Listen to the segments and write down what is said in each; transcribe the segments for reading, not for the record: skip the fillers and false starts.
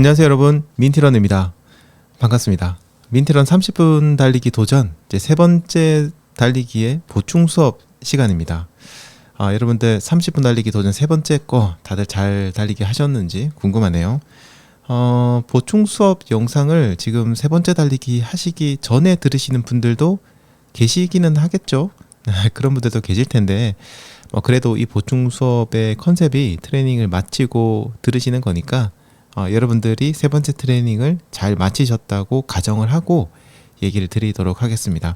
안녕하세요 여러분, 민티런입니다. 반갑습니다. 민티런 30분 달리기 도전 이제 세 번째 달리기의 보충 수업 시간입니다. 여러분들 30분 달리기 도전 세 번째 거 다들 잘 달리기 하셨는지 궁금하네요. 보충 수업 영상을 지금 세 번째 달리기 하시기 전에 들으시는 분들도 계시기는 하겠죠. 그런 분들도 계실 텐데 그래도 이 보충 수업의 컨셉이 트레이닝을 마치고 들으시는 거니까 여러분들이 세 번째 트레이닝을 잘 마치셨다고 가정을 하고 얘기를 드리도록 하겠습니다.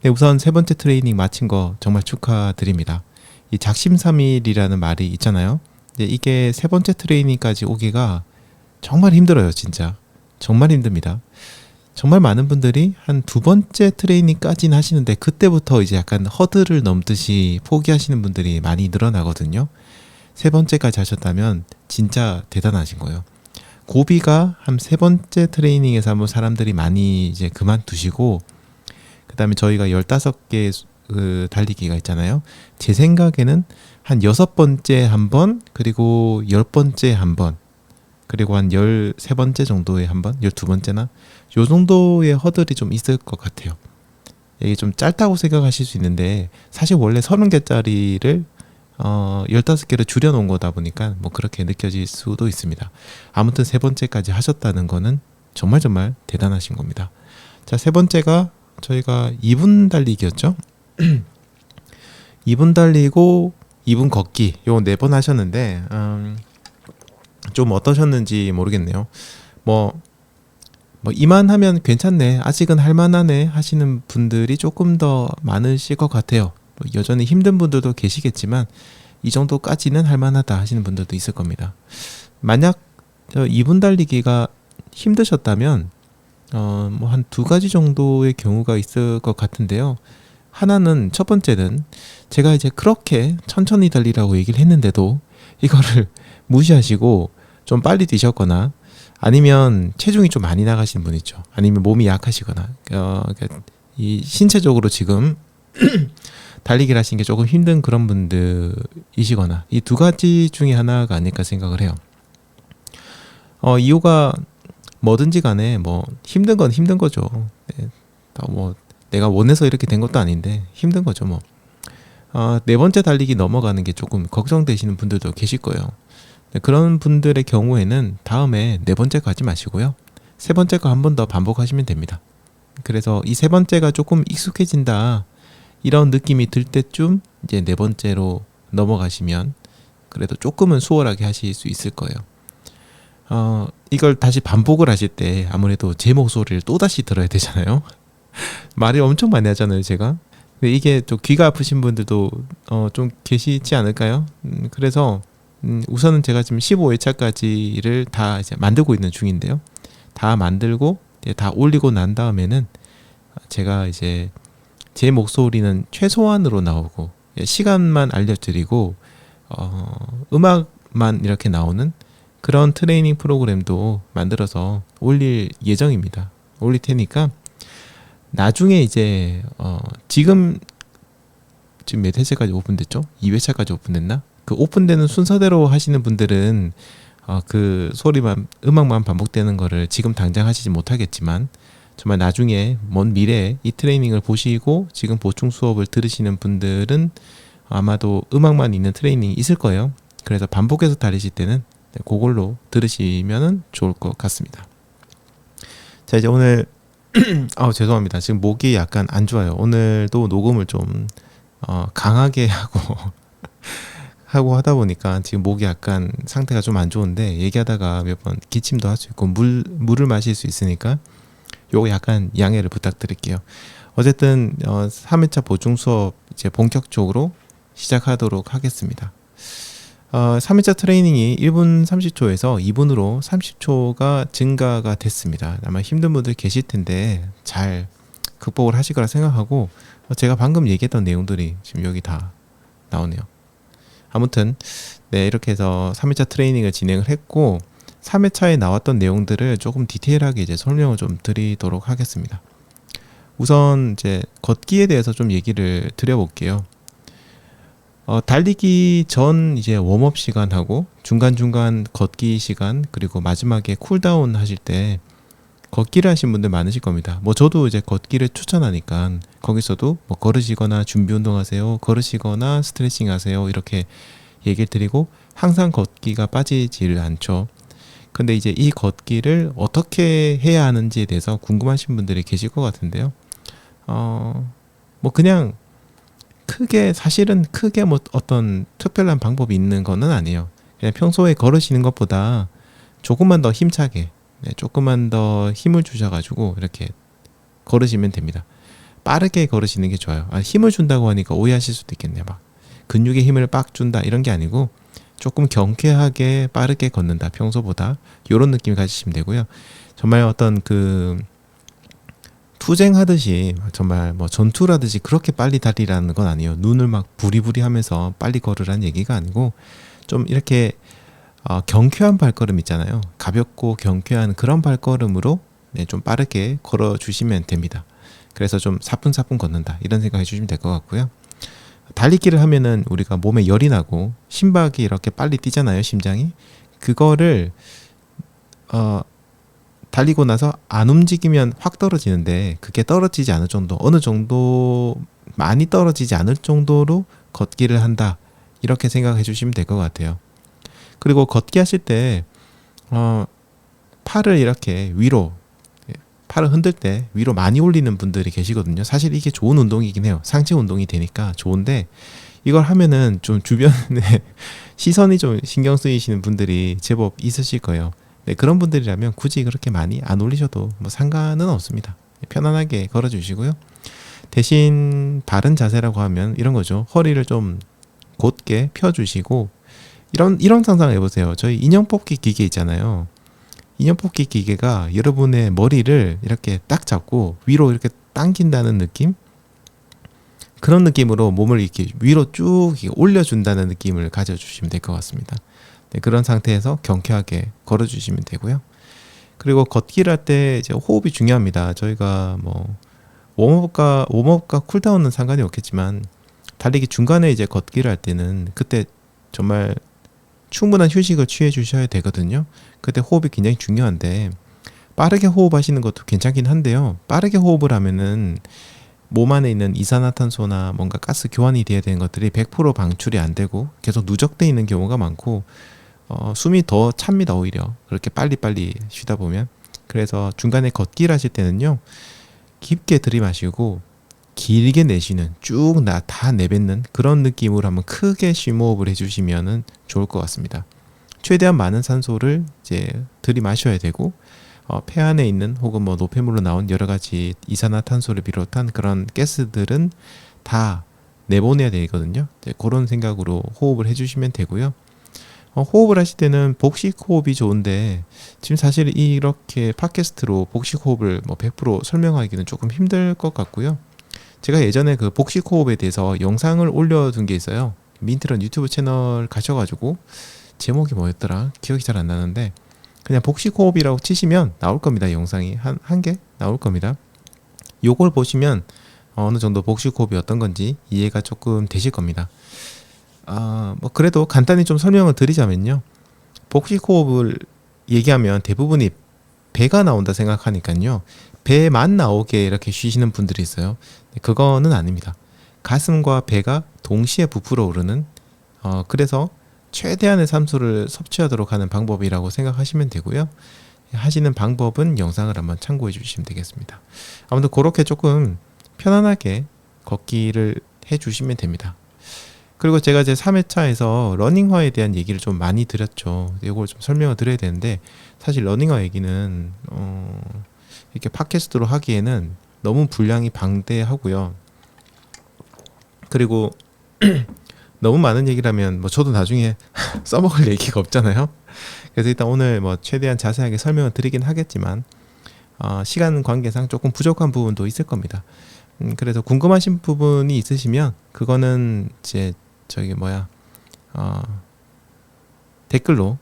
네, 우선 세 번째 트레이닝 마친 거 정말 축하드립니다. 이 작심삼일이라는 말이 있잖아요. 이게 세 번째 트레이닝까지 오기가 정말 힘들어요. 진짜 정말 힘듭니다. 정말 많은 분들이 한 두 번째 트레이닝까지는 하시는데 그때부터 이제 약간 허들을 넘듯이 포기하시는 분들이 많이 늘어나거든요. 세 번째까지 하셨다면 진짜 대단하신 거예요. 고비가 한 세 번째 트레이닝에서 한번 사람들이 많이 이제 그만두시고, 그 다음에 저희가 15개 그 달리기가 있잖아요. 제 생각에는 한 6번째 한 번, 그리고 10번째 한 번, 그리고 한 13번째 정도에 한 번, 12번째나 요 정도의 허들이 좀 있을 것 같아요. 이게 좀 짧다고 생각하실 수 있는데 사실 원래 30개짜리를 15개를 줄여놓은 거다 보니까 그렇게 느껴질 수도 있습니다. 아무튼 세 번째까지 하셨다는 거는 정말 대단하신 겁니다. 자, 세 번째가 저희가 2분 달리기였죠. 2분 달리고 2분 걷기 요 4번 하셨는데 좀 어떠셨는지 모르겠네요. 이만하면 괜찮네, 아직은 할만하네 하시는 분들이 조금 더 많으실 것 같아요. 여전히 힘든 분들도 계시겠지만 이 정도까지는 할만하다 하시는 분들도 있을 겁니다. 만약 2분 달리기가 힘드셨다면 한 2가지 정도의 경우가 있을 것 같은데요. 하나는, 첫 번째는 제가 이제 그렇게 천천히 달리라고 얘기를 했는데도 이거를 무시하시고 좀 빨리 뛰셨거나, 아니면 체중이 좀 많이 나가신 분 있죠. 아니면 몸이 약하시거나 이 신체적으로 지금 달리기를 하시는 게 조금 힘든 그런 분들이시거나, 이 2가지 중에 하나가 아닐까 생각을 해요. 이유가 뭐든지 간에 힘든 건 힘든 거죠. 네, 내가 원해서 이렇게 된 것도 아닌데 힘든 거죠. 네 번째 달리기 넘어가는 게 조금 걱정되시는 분들도 계실 거예요. 네, 그런 분들의 경우에는 다음에 네 번째 가지 마시고요, 세 번째 거 한 번 더 반복하시면 됩니다. 그래서 이 세 번째가 조금 익숙해진다 이런 느낌이 들 때쯤 이제 네 번째로 넘어가시면 그래도 조금은 수월하게 하실 수 있을 거예요. 이걸 다시 반복을 하실 때 아무래도 제 목소리를 또다시 들어야 되잖아요. 말을 엄청 많이 하잖아요, 제가. 근데 이게 또 귀가 아프신 분들도 좀 계시지 않을까요? 그래서 우선은 제가 지금 15회차까지를 다 이제 만들고 있는 중인데요. 다 만들고 다 올리고 난 다음에는 제가 이제 제 목소리는 최소한으로 나오고 시간만 알려드리고 음악만 이렇게 나오는 그런 트레이닝 프로그램도 만들어서 올릴 예정입니다. 올릴 테니까 나중에 이제 지금 몇 회차까지 오픈됐죠? 2회차까지 오픈됐나? 그 오픈되는 순서대로 하시는 분들은 그 소리만, 음악만 반복되는 거를 지금 당장 하시지 못하겠지만, 정말 나중에 먼 미래에 이 트레이닝을 보시고 지금 보충 수업을 들으시는 분들은 아마도 음악만 있는 트레이닝이 있을 거예요. 그래서 반복해서 달리실 때는 그걸로 들으시면 좋을 것 같습니다. 자, 이제 오늘 죄송합니다. 지금 목이 약간 안 좋아요. 오늘도 녹음을 좀 강하게 하고 하다 보니까 지금 목이 약간 상태가 좀 안 좋은데, 얘기하다가 몇 번 기침도 할 수 있고 물을 마실 수 있으니까 요거 약간 양해를 부탁드릴게요. 어쨌든 3회차 보충 수업 이제 본격적으로 시작하도록 하겠습니다. 3회차 트레이닝이 1분 30초에서 2분으로 30초가 증가가 됐습니다. 아마 힘든 분들 계실 텐데 잘 극복을 하실 거라 생각하고, 제가 방금 얘기했던 내용들이 지금 여기 다 나오네요. 아무튼 네, 이렇게 해서 3회차 트레이닝을 진행을 했고, 3회차에 나왔던 내용들을 조금 디테일하게 이제 설명을 좀 드리도록 하겠습니다. 우선 이제 걷기에 대해서 좀 얘기를 드려볼게요. 달리기 전 이제 웜업 시간하고 중간중간 걷기 시간 그리고 마지막에 쿨다운 하실 때 걷기를 하신 분들 많으실 겁니다. 뭐 저도 이제 걷기를 추천하니까 거기서도 뭐 걸으시거나 준비 운동하세요, 걸으시거나 스트레칭 하세요 이렇게 얘기를 드리고 항상 걷기가 빠지지를 않죠. 근데 이제 이 걷기를 어떻게 해야 하는지에 대해서 궁금하신 분들이 계실 것 같은데요. 뭐 그냥 사실은 크게 뭐 어떤 특별한 방법이 있는 거는 아니에요. 그냥 평소에 걸으시는 것보다 조금만 더 힘차게, 조금만 더 힘을 주셔가지고 이렇게 걸으시면 됩니다. 빠르게 걸으시는 게 좋아요. 힘을 준다고 하니까 오해하실 수도 있겠네요. 막 근육에 힘을 빡 준다 이런 게 아니고 조금 경쾌하게 빠르게 걷는다 평소보다 이런 느낌 가지시면 되고요. 정말 어떤 투쟁하듯이 정말 뭐 전투라듯이 그렇게 빨리 달리라는 건 아니에요. 눈을 막 부리부리 하면서 빨리 걸으라는 얘기가 아니고 좀 이렇게 경쾌한 발걸음 있잖아요. 가볍고 경쾌한 그런 발걸음으로 좀 빠르게 걸어주시면 됩니다. 그래서 좀 사뿐사뿐 걷는다 이런 생각 해주시면 될 것 같고요. 달리기를 하면은 우리가 몸에 열이 나고 심박이 이렇게 빨리 뛰잖아요. 심장이. 그거를 달리고 나서 안 움직이면 확 떨어지는데 그게 떨어지지 않을 정도, 어느 정도 많이 떨어지지 않을 정도로 걷기를 한다 이렇게 생각해 주시면 될 것 같아요. 그리고 걷기 하실 때 팔을 이렇게 위로, 팔을 흔들 때 위로 많이 올리는 분들이 계시거든요. 사실 이게 좋은 운동이긴 해요. 상체 운동이 되니까 좋은데 이걸 하면은 좀 주변에 시선이 좀 신경 쓰이시는 분들이 제법 있으실 거예요. 네, 그런 분들이라면 굳이 그렇게 많이 안 올리셔도 뭐 상관은 없습니다. 편안하게 걸어주시고요. 대신 바른 자세라고 하면 이런 거죠. 허리를 좀 곧게 펴주시고 이런 상상 해보세요. 저희 인형 뽑기 기계 있잖아요. 인형 뽑기 기계가 여러분의 머리를 이렇게 딱 잡고 위로 이렇게 당긴다는 느낌? 그런 느낌으로 몸을 이렇게 위로 쭉 올려준다는 느낌을 가져주시면 될 것 같습니다. 네, 그런 상태에서 경쾌하게 걸어주시면 되고요. 그리고 걷기를 할 때 이제 호흡이 중요합니다. 저희가 뭐 웜업과 쿨다운은 상관이 없겠지만 달리기 중간에 이제 걷기를 할 때는 그때 정말 충분한 휴식을 취해 주셔야 되거든요. 그때 호흡이 굉장히 중요한데 빠르게 호흡하시는 것도 괜찮긴 한데요. 빠르게 호흡을 하면은 몸 안에 있는 이산화탄소나 뭔가 가스 교환이 돼야 되는 것들이 100% 방출이 안 되고 계속 누적돼 있는 경우가 많고 숨이 더 찹니다. 오히려 그렇게 빨리빨리 쉬다 보면. 그래서 중간에 걷기를 하실 때는요 깊게 들이마시고 길게 내쉬는, 쭉 다 내뱉는 그런 느낌으로 한번 크게 심호흡을 해주시면 좋을 것 같습니다. 최대한 많은 산소를 이제 들이마셔야 되고 폐 안에 있는 혹은 뭐 노폐물로 나온 여러 가지 이산화탄소를 비롯한 그런 가스들은 다 내보내야 되거든요. 그런 생각으로 호흡을 해주시면 되고요. 호흡을 하실 때는 복식 호흡이 좋은데 지금 사실 이렇게 팟캐스트로 복식 호흡을 뭐 100% 설명하기는 조금 힘들 것 같고요. 제가 예전에 그 복식 호흡에 대해서 영상을 올려둔 게 있어요. 민트런 유튜브 채널 가셔가지고 제목이 뭐였더라? 기억이 잘 안 나는데 그냥 복식 호흡이라고 치시면 나올 겁니다. 영상이 한 개 나올 겁니다. 요걸 보시면 어느 정도 복식 호흡이 어떤 건지 이해가 조금 되실 겁니다. 뭐 그래도 간단히 좀 설명을 드리자면요. 복식 호흡을 얘기하면 대부분이 배가 나온다 생각하니까요. 배만 나오게 이렇게 쉬시는 분들이 있어요. 그거는 아닙니다. 가슴과 배가 동시에 부풀어 오르는 그래서 최대한의 산소를 섭취하도록 하는 방법이라고 생각하시면 되고요. 하시는 방법은 영상을 한번 참고해 주시면 되겠습니다. 아무튼 그렇게 조금 편안하게 걷기를 해 주시면 됩니다. 그리고 제가 이제 3회차에서 러닝화에 대한 얘기를 좀 많이 드렸죠. 이걸 좀 설명을 드려야 되는데 사실 러닝화 얘기는 이렇게 팟캐스트로 하기에는 너무 분량이 방대하고요. 그리고 너무 많은 얘기라면 뭐 저도 나중에 써먹을 얘기가 없잖아요. 그래서 일단 오늘 뭐 최대한 자세하게 설명을 드리긴 하겠지만 시간 관계상 조금 부족한 부분도 있을 겁니다. 그래서 궁금하신 부분이 있으시면 그거는 이제 댓글로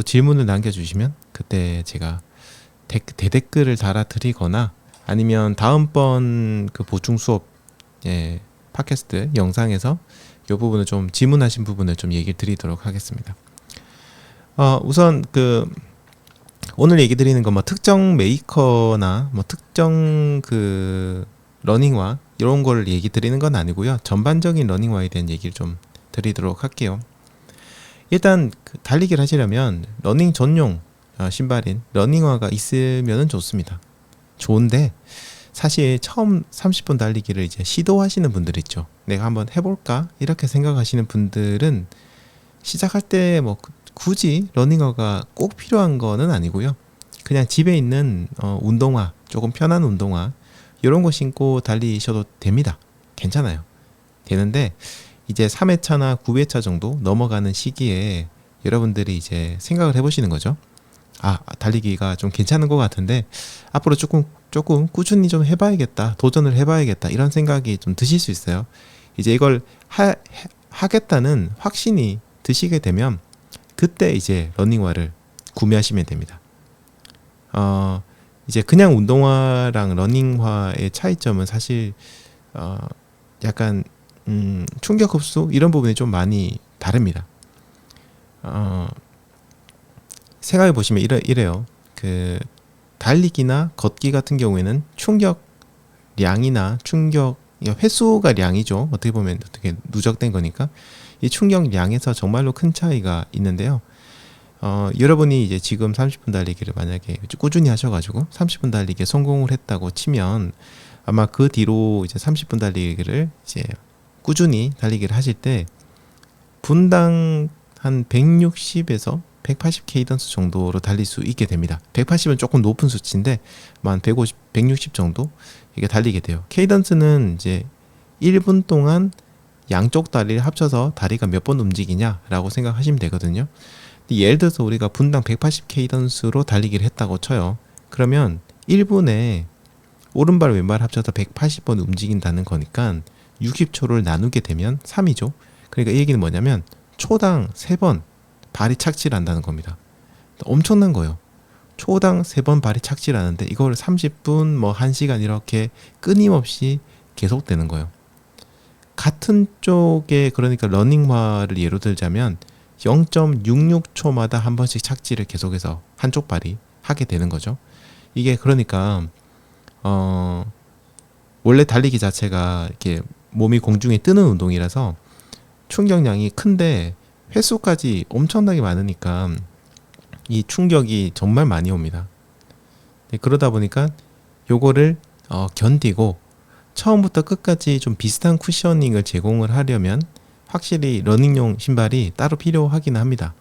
질문을 남겨주시면 그때 제가 대댓글을 달아드리거나 아니면 다음번 그 보충 수업 팟캐스트 영상에서 이 부분을 좀 질문하신 부분을 좀 얘기 드리도록 하겠습니다. 우선 오늘 얘기 드리는 건 뭐 특정 메이커나 뭐 특정 러닝화 이런 걸 얘기 드리는 건 아니고요. 전반적인 러닝화에 대한 얘기를 좀 드리도록 할게요. 일단 달리기를 하시려면 러닝 전용 신발인 러닝화가 있으면 좋습니다. 좋은데 사실 처음 30분 달리기를 이제 시도하시는 분들 있죠. 내가 한번 해볼까 이렇게 생각하시는 분들은 시작할 때 뭐 굳이 러닝화가 꼭 필요한 거는 아니고요. 그냥 집에 있는 운동화, 조금 편한 운동화 이런 거 신고 달리셔도 됩니다. 괜찮아요. 되는데 이제 3회차나 9회차 정도 넘어가는 시기에 여러분들이 이제 생각을 해보시는 거죠. 달리기가 좀 괜찮은 것 같은데 앞으로 조금 꾸준히 좀 해봐야겠다, 도전을 해봐야겠다 이런 생각이 좀 드실 수 있어요. 이제 이걸 하겠다는 확신이 드시게 되면 그때 이제 러닝화를 구매하시면 됩니다. 이제 그냥 운동화랑 러닝화의 차이점은 사실 약간 충격 흡수 이런 부분이 좀 많이 다릅니다. 생각해 보시면 이래요. 달리기나 걷기 같은 경우에는 충격량이나 충격 횟수가 량이죠. 어떻게 보면 어떻게 누적된 거니까 이 충격량에서 정말로 큰 차이가 있는데요. 여러분이 이제 지금 30분 달리기를 만약에 꾸준히 하셔가지고 30분 달리기에 성공을 했다고 치면 아마 그 뒤로 이제 30분 달리기를 이제 꾸준히 달리기를 하실 때 분당 한 160에서 180 케이던스 정도로 달릴 수 있게 됩니다. 180은 조금 높은 수치인데 한 150, 160 정도 이게 달리게 돼요. 케이던스는 이제 1분 동안 양쪽 다리를 합쳐서 다리가 몇 번 움직이냐라고 생각하시면 되거든요. 예를 들어서 우리가 분당 180 케이던스로 달리기를 했다고 쳐요. 그러면 1분에 오른발 왼발 합쳐서 180번 움직인다는 거니까 60초를 나누게 되면 3이죠. 그러니까 이 얘기는 뭐냐면 초당 3번 발이 착지를 한다는 겁니다. 엄청난 거예요. 초당 3번 발이 착지를 하는데 이걸 30분 뭐 1시간 이렇게 끊임없이 계속되는 거예요. 같은 쪽에 그러니까 러닝화를 예로 들자면 0.66초마다 한 번씩 착지를 계속해서 한쪽 발이 하게 되는 거죠. 이게 그러니까 원래 달리기 자체가 이렇게 몸이 공중에 뜨는 운동이라서 충격량이 큰데 횟수까지 엄청나게 많으니까 이 충격이 정말 많이 옵니다. 그러다 보니까 요거를 견디고 처음부터 끝까지 좀 비슷한 쿠셔닝을 제공을 하려면 확실히 러닝용 신발이 따로 필요하긴 합니다.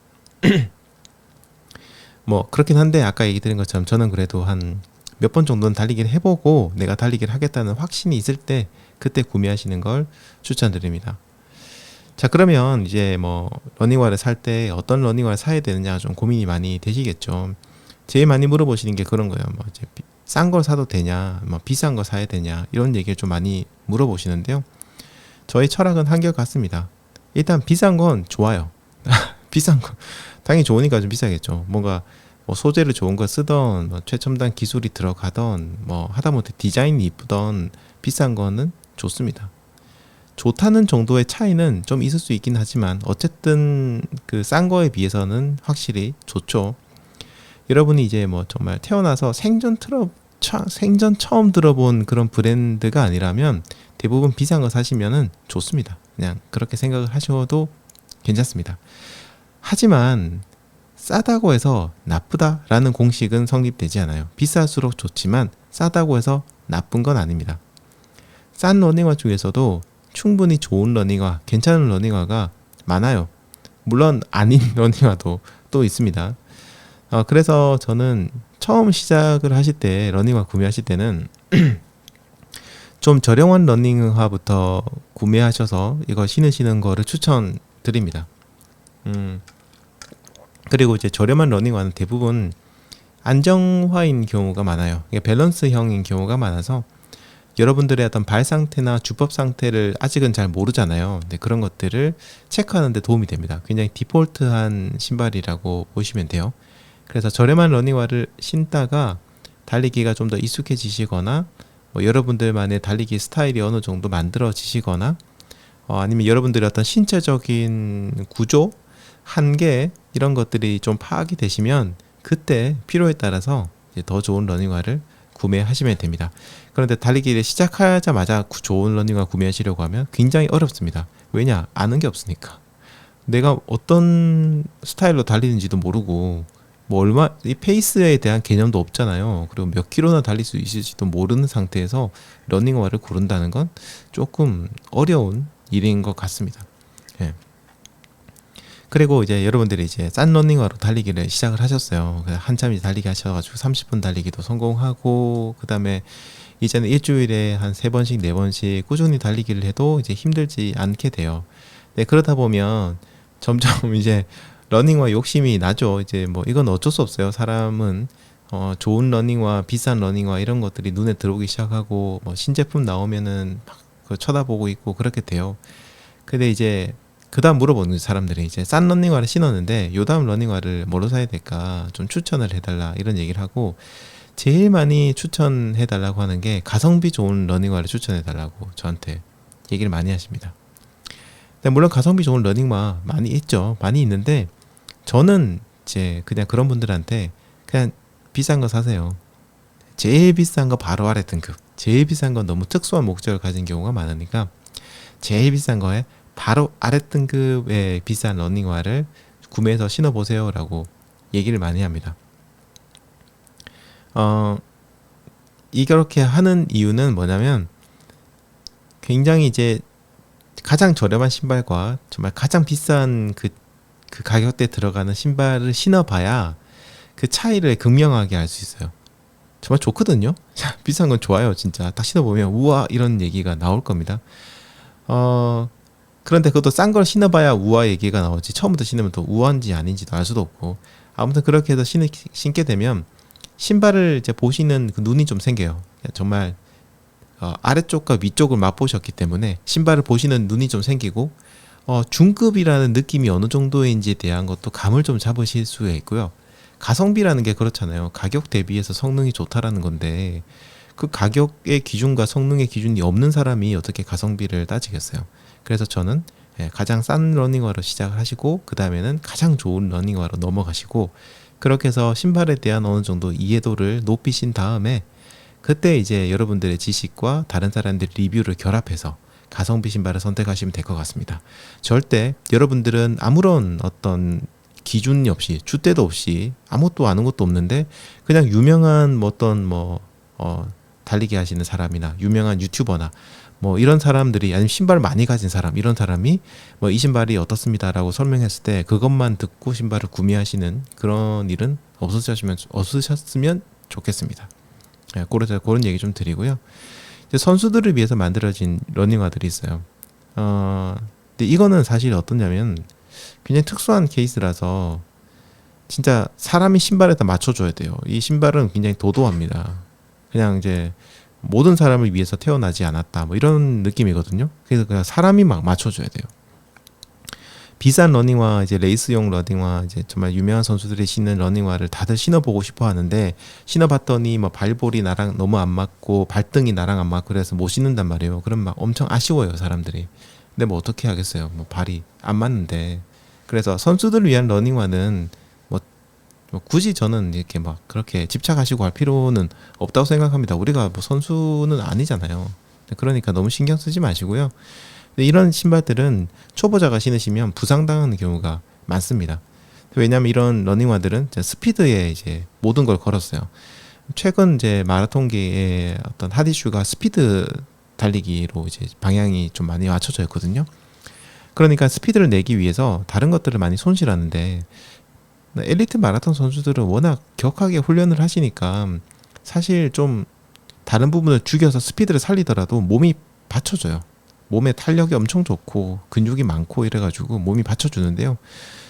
뭐 그렇긴 한데 아까 얘기 드린 것처럼 저는 그래도 한 몇 번 정도는 달리기를 해보고 내가 달리기를 하겠다는 확신이 있을 때 그때 구매하시는 걸 추천드립니다. 자, 그러면 이제 뭐 러닝화를 살 때 어떤 러닝화를 사야 되느냐 좀 고민이 많이 되시겠죠. 제일 많이 물어보시는 게 그런 거예요. 뭐 이제 싼 걸 사도 되냐, 뭐 비싼 거 사야 되냐 이런 얘기를 좀 많이 물어보시는데요. 저의 철학은 한결같습니다. 일단 비싼 건 좋아요. 비싼 거 당연히 좋으니까 좀 비싸겠죠. 뭔가 뭐 소재를 좋은 거 쓰던 뭐 최첨단 기술이 들어가던 뭐 하다못해 디자인이 이쁘던 비싼 거는 좋습니다. 좋다는 정도의 차이는 좀 있을 수 있긴 하지만 어쨌든 싼 거에 비해서는 확실히 좋죠. 여러분이 이제 뭐 정말 태어나서 생전 처음 들어본 그런 브랜드가 아니라면 대부분 비싼 거 사시면은 좋습니다. 그냥 그렇게 생각을 하셔도 괜찮습니다. 하지만 싸다고 해서 나쁘다라는 공식은 성립되지 않아요. 비쌀수록 좋지만 싸다고 해서 나쁜 건 아닙니다. 싼 러닝화 중에서도 충분히 좋은 러닝화, 괜찮은 러닝화가 많아요. 물론 아닌 러닝화도 또 있습니다. 그래서 저는 처음 시작을 하실 때 러닝화 구매하실 때는 좀 저렴한 러닝화부터 구매하셔서 이거 신으시는 거를 추천드립니다. 그리고 이제 저렴한 러닝화는 대부분 안정화인 경우가 많아요. 이게 밸런스형인 경우가 많아서 여러분들의 어떤 발 상태나 주법 상태를 아직은 잘 모르잖아요. 근데 그런 것들을 체크하는 데 도움이 됩니다. 굉장히 디폴트한 신발이라고 보시면 돼요. 그래서 저렴한 러닝화를 신다가 달리기가 좀 더 익숙해지시거나 뭐 여러분들만의 달리기 스타일이 어느 정도 만들어지시거나 아니면 여러분들의 어떤 신체적인 구조, 한계 이런 것들이 좀 파악이 되시면 그때 필요에 따라서 이제 더 좋은 러닝화를 구매하시면 됩니다. 그런데 달리기를 시작하자마자 좋은 러닝화 구매하시려고 하면 굉장히 어렵습니다. 왜냐? 아는 게 없으니까. 내가 어떤 스타일로 달리는지도 모르고 이 페이스에 대한 개념도 없잖아요. 그리고 몇 킬로나 달릴 수 있을지도 모르는 상태에서 러닝화를 고른다는 건 조금 어려운 일인 것 같습니다. 예. 그리고 이제 여러분들이 이제 싼 러닝화로 달리기를 시작을 하셨어요. 한참 이제 달리기 하셔가지고 30분 달리기도 성공하고, 그 다음에 이제는 일주일에 한 3번씩 4번씩 꾸준히 달리기를 해도 이제 힘들지 않게 돼요. 네, 그러다 보면 점점 이제 러닝화 욕심이 나죠. 이제 뭐 이건 어쩔 수 없어요. 사람은 좋은 러닝화, 비싼 러닝화 이런 것들이 눈에 들어오기 시작하고 뭐 신제품 나오면은 막 쳐다보고 있고 그렇게 돼요. 근데 이제 그 다음 물어보는 사람들이 이제 싼 러닝화를 신었는데 요 다음 러닝화를 뭐로 사야 될까 좀 추천을 해달라 이런 얘기를 하고, 제일 많이 추천해달라고 하는 게 가성비 좋은 러닝화를 추천해달라고 저한테 얘기를 많이 하십니다. 근데 물론 가성비 좋은 러닝화 많이 있죠. 많이 있는데 저는 이제 그냥 그런 분들한테 그냥 비싼 거 사세요. 제일 비싼 거 바로 아래 등급, 제일 비싼 건 너무 특수한 목적을 가진 경우가 많으니까 제일 비싼 거에 바로 아래 등급의 비싼 러닝화를 구매해서 신어보세요 라고 얘기를 많이 합니다. 이렇게 하는 이유는 뭐냐면 굉장히 이제 가장 저렴한 신발과 정말 가장 비싼 그 가격대에 들어가는 신발을 신어봐야 그 차이를 극명하게 알 수 있어요. 정말 좋거든요. 비싼 건 좋아요. 진짜 딱 신어보면 우와 이런 얘기가 나올 겁니다. 그런데 그것도 싼 걸 신어봐야 우아 얘기가 나오지, 처음부터 신으면 또 우아인지 아닌지도 알 수도 없고, 아무튼 그렇게 해서 신게 되면 신발을 이제 보시는 그 눈이 좀 생겨요. 정말 아래쪽과 위쪽을 맛보셨기 때문에 신발을 보시는 눈이 좀 생기고, 중급이라는 느낌이 어느 정도인지에 대한 것도 감을 좀 잡으실 수 있고요. 가성비라는 게 그렇잖아요. 가격 대비해서 성능이 좋다라는 건데 그 가격의 기준과 성능의 기준이 없는 사람이 어떻게 가성비를 따지겠어요. 그래서 저는 가장 싼 러닝화로 시작을 하시고 그 다음에는 가장 좋은 러닝화로 넘어가시고, 그렇게 해서 신발에 대한 어느 정도 이해도를 높이신 다음에 그때 이제 여러분들의 지식과 다른 사람들의 리뷰를 결합해서 가성비 신발을 선택하시면 될 것 같습니다. 절대 여러분들은 아무런 어떤 기준이 없이, 줏대도 없이, 아무것도 아는 것도 없는데 그냥 유명한 달리기 하시는 사람이나 유명한 유튜버나 뭐 이런 사람들이, 아니면 신발 많이 가진 사람, 이런 사람이 뭐 이 신발이 어떻습니다라고 설명했을 때 그것만 듣고 신발을 구매하시는 그런 일은 없으셨으면 좋겠습니다. 그런 얘기 좀 드리고요. 이제 선수들을 위해서 만들어진 러닝화들이 있어요. 근데 이거는 사실 어떠냐면 굉장히 특수한 케이스라서 진짜 사람이 신발에다 맞춰줘야 돼요. 이 신발은 굉장히 도도합니다. 그냥 이제 모든 사람을 위해서 태어나지 않았다 뭐 이런 느낌이거든요. 그래서 그냥 사람이 막 맞춰줘야 돼요. 비싼 러닝화, 이제 레이스용 러닝화, 이제 정말 유명한 선수들이 신는 러닝화를 다들 신어보고 싶어 하는데, 신어봤더니 뭐 발볼이 나랑 너무 안 맞고 발등이 나랑 안 맞고 그래서 못 신는단 말이에요. 그럼 막 엄청 아쉬워요, 사람들이. 근데 뭐 어떻게 하겠어요. 뭐 발이 안 맞는데. 그래서 선수들을 위한 러닝화는 뭐 굳이 저는 이렇게 막 그렇게 집착하시고 할 필요는 없다고 생각합니다. 우리가 뭐 선수는 아니잖아요. 그러니까 너무 신경 쓰지 마시고요. 이런 신발들은 초보자가 신으시면 부상당하는 경우가 많습니다. 왜냐하면 이런 러닝화들은 스피드에 이제 모든 걸 걸었어요. 최근 이제 마라톤계의 어떤 핫 이슈가 스피드 달리기로 이제 방향이 좀 많이 맞춰져 있거든요. 그러니까 스피드를 내기 위해서 다른 것들을 많이 손실하는데, 엘리트 마라톤 선수들은 워낙 격하게 훈련을 하시니까 사실 좀 다른 부분을 죽여서 스피드를 살리더라도 몸이 받쳐줘요. 몸에 탄력이 엄청 좋고 근육이 많고 이래가지고 몸이 받쳐주는데요.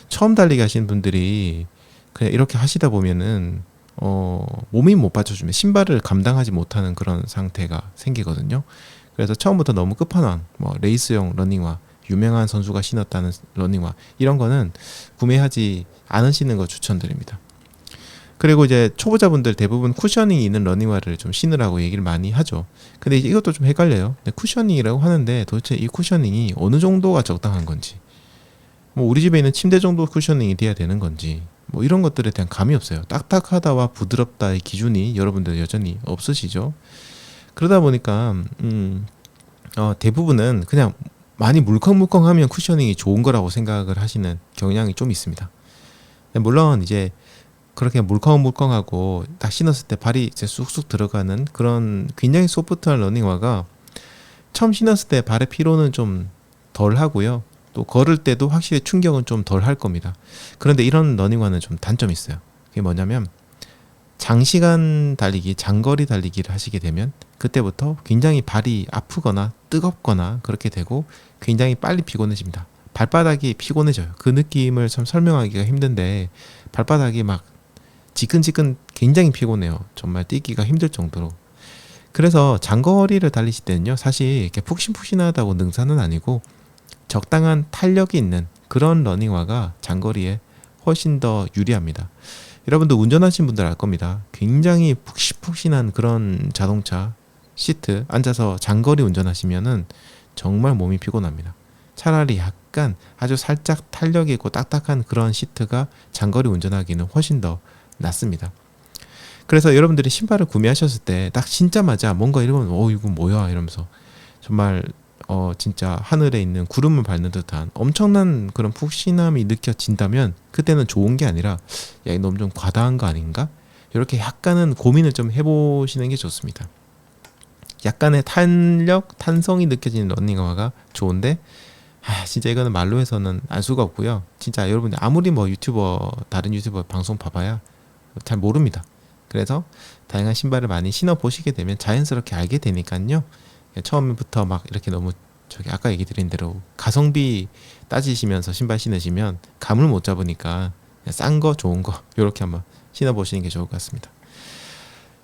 처음 달리기 하시는 분들이 그냥 이렇게 하시다 보면은 몸이 못 받쳐주면 신발을 감당하지 못하는 그런 상태가 생기거든요. 그래서 처음부터 너무 끝판왕, 뭐 레이스용 러닝화, 유명한 선수가 신었다는 러닝화, 이런 거는 구매하지 않으시는 거 추천드립니다. 그리고 이제 초보자분들 대부분 쿠셔닝이 있는 러닝화를 좀 신으라고 얘기를 많이 하죠. 근데 이제 이것도 좀 헷갈려요. 근데 쿠셔닝이라고 하는데 도대체 이 쿠셔닝이 어느 정도가 적당한 건지, 뭐 우리 집에 있는 침대 정도 쿠셔닝이 돼야 되는 건지, 뭐 이런 것들에 대한 감이 없어요. 딱딱하다와 부드럽다의 기준이 여러분들 여전히 없으시죠. 그러다 보니까 대부분은 그냥 많이 물컹물컹하면 쿠셔닝이 좋은 거라고 생각을 하시는 경향이 좀 있습니다. 물론 이제 그렇게 물컹물컹하고 딱 신었을 때 발이 이제 쑥쑥 들어가는 그런 굉장히 소프트한 러닝화가 처음 신었을 때 발의 피로는 좀 덜 하고요. 또 걸을 때도 확실히 충격은 좀 덜 할 겁니다. 그런데 이런 러닝화는 좀 단점이 있어요. 그게 뭐냐면 장시간 달리기, 장거리 달리기를 하시게 되면 그때부터 굉장히 발이 아프거나 뜨겁거나 그렇게 되고 굉장히 빨리 피곤해집니다. 발바닥이 피곤해져요. 그 느낌을 참 설명하기가 힘든데 발바닥이 막 지끈지끈 굉장히 피곤해요. 정말 뛰기가 힘들 정도로. 그래서 장거리를 달리실 때는요, 사실 이렇게 푹신푹신하다고 능사는 아니고 적당한 탄력이 있는 그런 러닝화가 장거리에 훨씬 더 유리합니다. 여러분들 운전하신 분들 알 겁니다. 굉장히 푹신푹신한 그런 자동차 시트 앉아서 장거리 운전하시면은 정말 몸이 피곤합니다. 차라리 약간 아주 살짝 탄력이 있고 딱딱한 그런 시트가 장거리 운전하기는 훨씬 더 낫습니다. 그래서 여러분들이 신발을 구매하셨을 때 딱 신자마자 뭔가 이러면 이거 뭐야 이러면서 정말 진짜 하늘에 있는 구름을 밟는 듯한 엄청난 그런 푹신함이 느껴진다면 그때는 좋은 게 아니라 야, 이거 너무 좀 과다한 거 아닌가? 이렇게 약간은 고민을 좀 해보시는 게 좋습니다. 약간의 탄력, 탄성이 느껴지는 러닝화가 좋은데 진짜 이거는 말로 해서는 알 수가 없고요. 진짜 여러분들 아무리 뭐 다른 유튜버 방송 봐봐야 잘 모릅니다. 그래서 다양한 신발을 많이 신어 보시게 되면 자연스럽게 알게 되니까요. 처음부터 막 이렇게 너무 아까 얘기 드린 대로 가성비 따지시면서 신발 신으시면 감을 못 잡으니까 싼 거 좋은 거 이렇게 한번 신어 보시는 게 좋을 것 같습니다.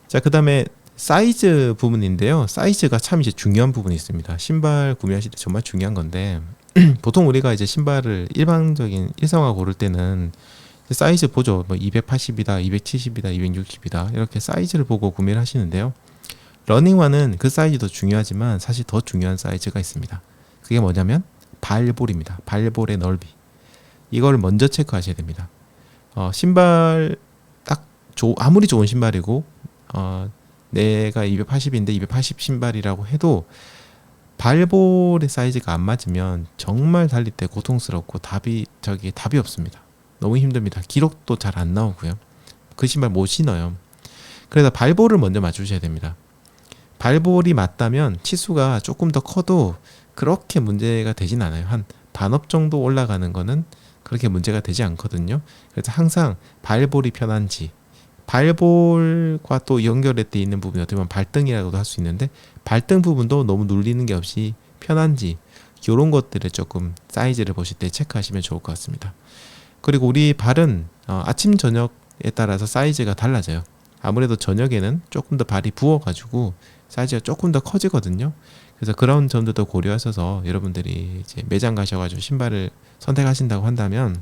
자, 그 다음에 사이즈 부분인데요. 사이즈가 참 이제 중요한 부분이 있습니다. 신발 구매하실 때 정말 중요한 건데 보통 우리가 이제 신발을 일반적인 일상화 고를 때는 사이즈 보죠. 뭐 280이다, 270이다, 260이다 이렇게 사이즈를 보고 구매를 하시는데요. 러닝화는 그 사이즈도 중요하지만 사실 더 중요한 사이즈가 있습니다. 그게 뭐냐면 발볼입니다. 발볼의 넓이. 이걸 먼저 체크하셔야 됩니다. 신발 딱 아무리 좋은 신발이고 내가 280인데 280 신발이라고 해도 발볼의 사이즈가 안 맞으면 정말 달릴 때 고통스럽고 답이 없습니다. 너무 힘듭니다. 기록도 잘 안 나오고요. 그 신발 못 신어요. 그래서 발볼을 먼저 맞추셔야 됩니다. 발볼이 맞다면 치수가 조금 더 커도 그렇게 문제가 되진 않아요. 한 반업 정도 올라가는 거는 그렇게 문제가 되지 않거든요. 그래서 항상 발볼이 편한지, 발볼과 또 연결돼 있는 부분이 어떻게 보면 발등이라고도 할 수 있는데 발등 부분도 너무 눌리는 게 없이 편한지 이런 것들을 조금 사이즈를 보실 때 체크하시면 좋을 것 같습니다. 그리고 우리 발은 아침 저녁에 따라서 사이즈가 달라져요. 아무래도 저녁에는 조금 더 발이 부어가지고 사이즈가 조금 더 커지거든요. 그래서 그런 점들도 고려하셔서 여러분들이 이제 매장 가셔가지고 신발을 선택하신다고 한다면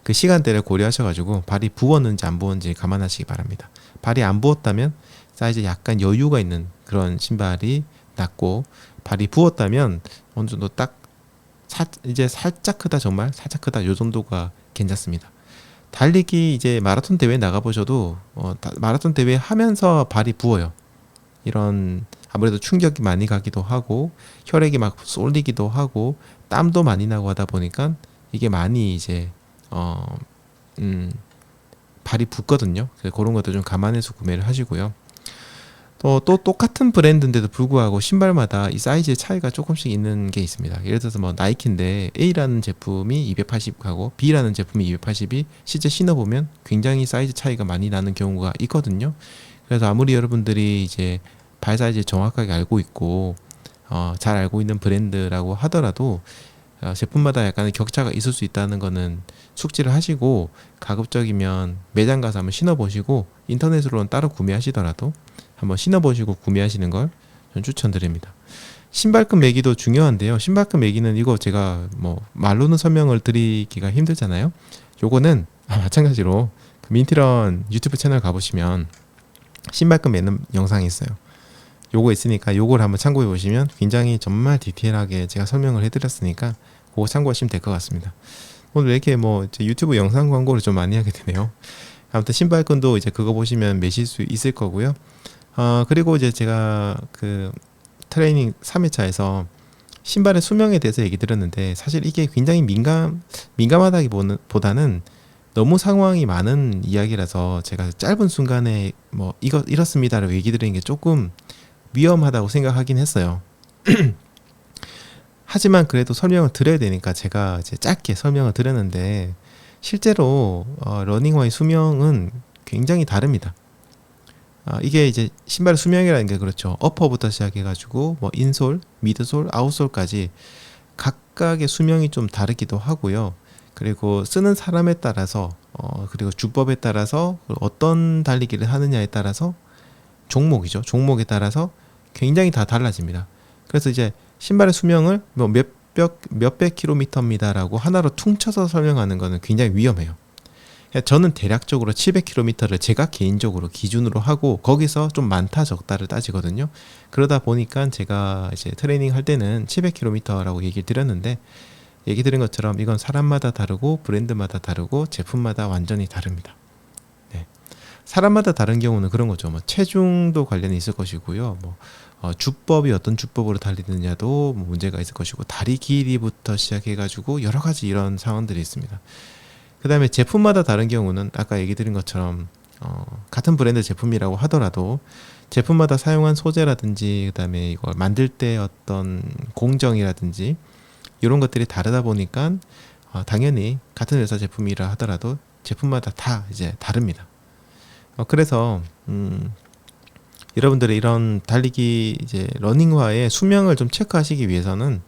그 시간대를 고려하셔가지고 발이 부었는지 안 부었는지 감안하시기 바랍니다. 발이 안 부었다면 사이즈 약간 여유가 있는 그런 신발이 낫고, 발이 부었다면 어느 정도 딱 이제 살짝 크다, 정말 살짝 크다 요 정도가 괜찮습니다. 달리기 이제 마라톤 대회 나가보셔도 마라톤 대회 하면서 발이 부어요. 이런 아무래도 충격이 많이 가기도 하고 혈액이 막 쏠리기도 하고 땀도 많이 나고 하다 보니까 이게 많이 이제 발이 붓거든요. 그래서 그런 것도 좀 감안해서 구매를 하시고요. 또 똑같은 브랜드인데도 불구하고 신발마다 이 사이즈의 차이가 조금씩 있는 게 있습니다. 예를 들어서 뭐 나이키인데 A라는 제품이 280하고 B라는 제품이 280이 실제 신어보면 굉장히 사이즈 차이가 많이 나는 경우가 있거든요. 그래서 아무리 여러분들이 이제 발 사이즈 정확하게 알고 있고 잘 알고 있는 브랜드라고 하더라도 제품마다 약간의 격차가 있을 수 있다는 거는 숙지를 하시고, 가급적이면 매장 가서 한번 신어보시고 인터넷으로는 따로 구매하시더라도 한번 신어보시고 구매하시는 걸 전 추천드립니다. 신발끈 매기도 중요한데요. 신발끈 매기는 이거 제가 뭐 말로는 설명을 드리기가 힘들잖아요. 요거는 마찬가지로 민티런 유튜브 채널 가보시면 신발끈 매는 영상이 있어요. 요거 있으니까 요걸 한번 참고해 보시면 굉장히 정말 디테일하게 제가 설명을 해드렸으니까 그거 참고하시면 될 것 같습니다. 오늘 왜 이렇게 뭐 유튜브 영상 광고를 좀 많이 하게 되네요. 아무튼 신발끈도 이제 그거 보시면 매실 수 있을 거고요. 그리고 이제 제가 그 트레이닝 3회차에서 신발의 수명에 대해서 얘기 드렸는데, 사실 이게 굉장히 민감하다기보다는 너무 상황이 많은 이야기라서 제가 짧은 순간에 뭐 이렇습니다라고 얘기 드리는 게 조금 위험하다고 생각하긴 했어요. 하지만 그래도 설명을 드려야 되니까 제가 이제 짧게 설명을 드렸는데, 실제로 러닝화의 수명은 굉장히 다릅니다. 이게 이제 신발의 수명이라는 게 그렇죠. 어퍼부터 시작해가지고 뭐 인솔, 미드솔, 아웃솔까지 각각의 수명이 좀 다르기도 하고요. 그리고 쓰는 사람에 따라서 그리고 주법에 따라서 어떤 달리기를 하느냐에 따라서 종목이죠. 종목에 따라서 굉장히 다 달라집니다. 그래서 이제 신발의 수명을 뭐 몇백 킬로미터입니다라고 하나로 퉁쳐서 설명하는 것은 굉장히 위험해요. 저는 대략적으로 700km를 제가 개인적으로 기준으로 하고 거기서 좀 많다 적다를 따지거든요. 그러다 보니까 제가 이제 트레이닝 할 때는 700km라고 얘기를 드렸는데, 얘기 드린 것처럼 이건 사람마다 다르고 브랜드마다 다르고 제품마다 완전히 다릅니다. 네. 사람마다 다른 경우는 그런 거죠. 뭐 체중도 관련이 있을 것이고요. 뭐 주법이 어떤 주법으로 달리느냐도 뭐 문제가 있을 것이고, 다리 길이부터 시작해가지고 여러 가지 이런 상황들이 있습니다. 그 다음에 제품마다 다른 경우는 아까 얘기 드린 것처럼 같은 브랜드 제품이라고 하더라도 제품마다 사용한 소재라든지 그 다음에 이걸 만들 때 어떤 공정이라든지 이런 것들이 다르다 보니까 당연히 같은 회사 제품이라 하더라도 제품마다 다 이제 다릅니다. 그래서 여러분들의 이런 달리기 이제 러닝화의 수명을 좀 체크하시기 위해서는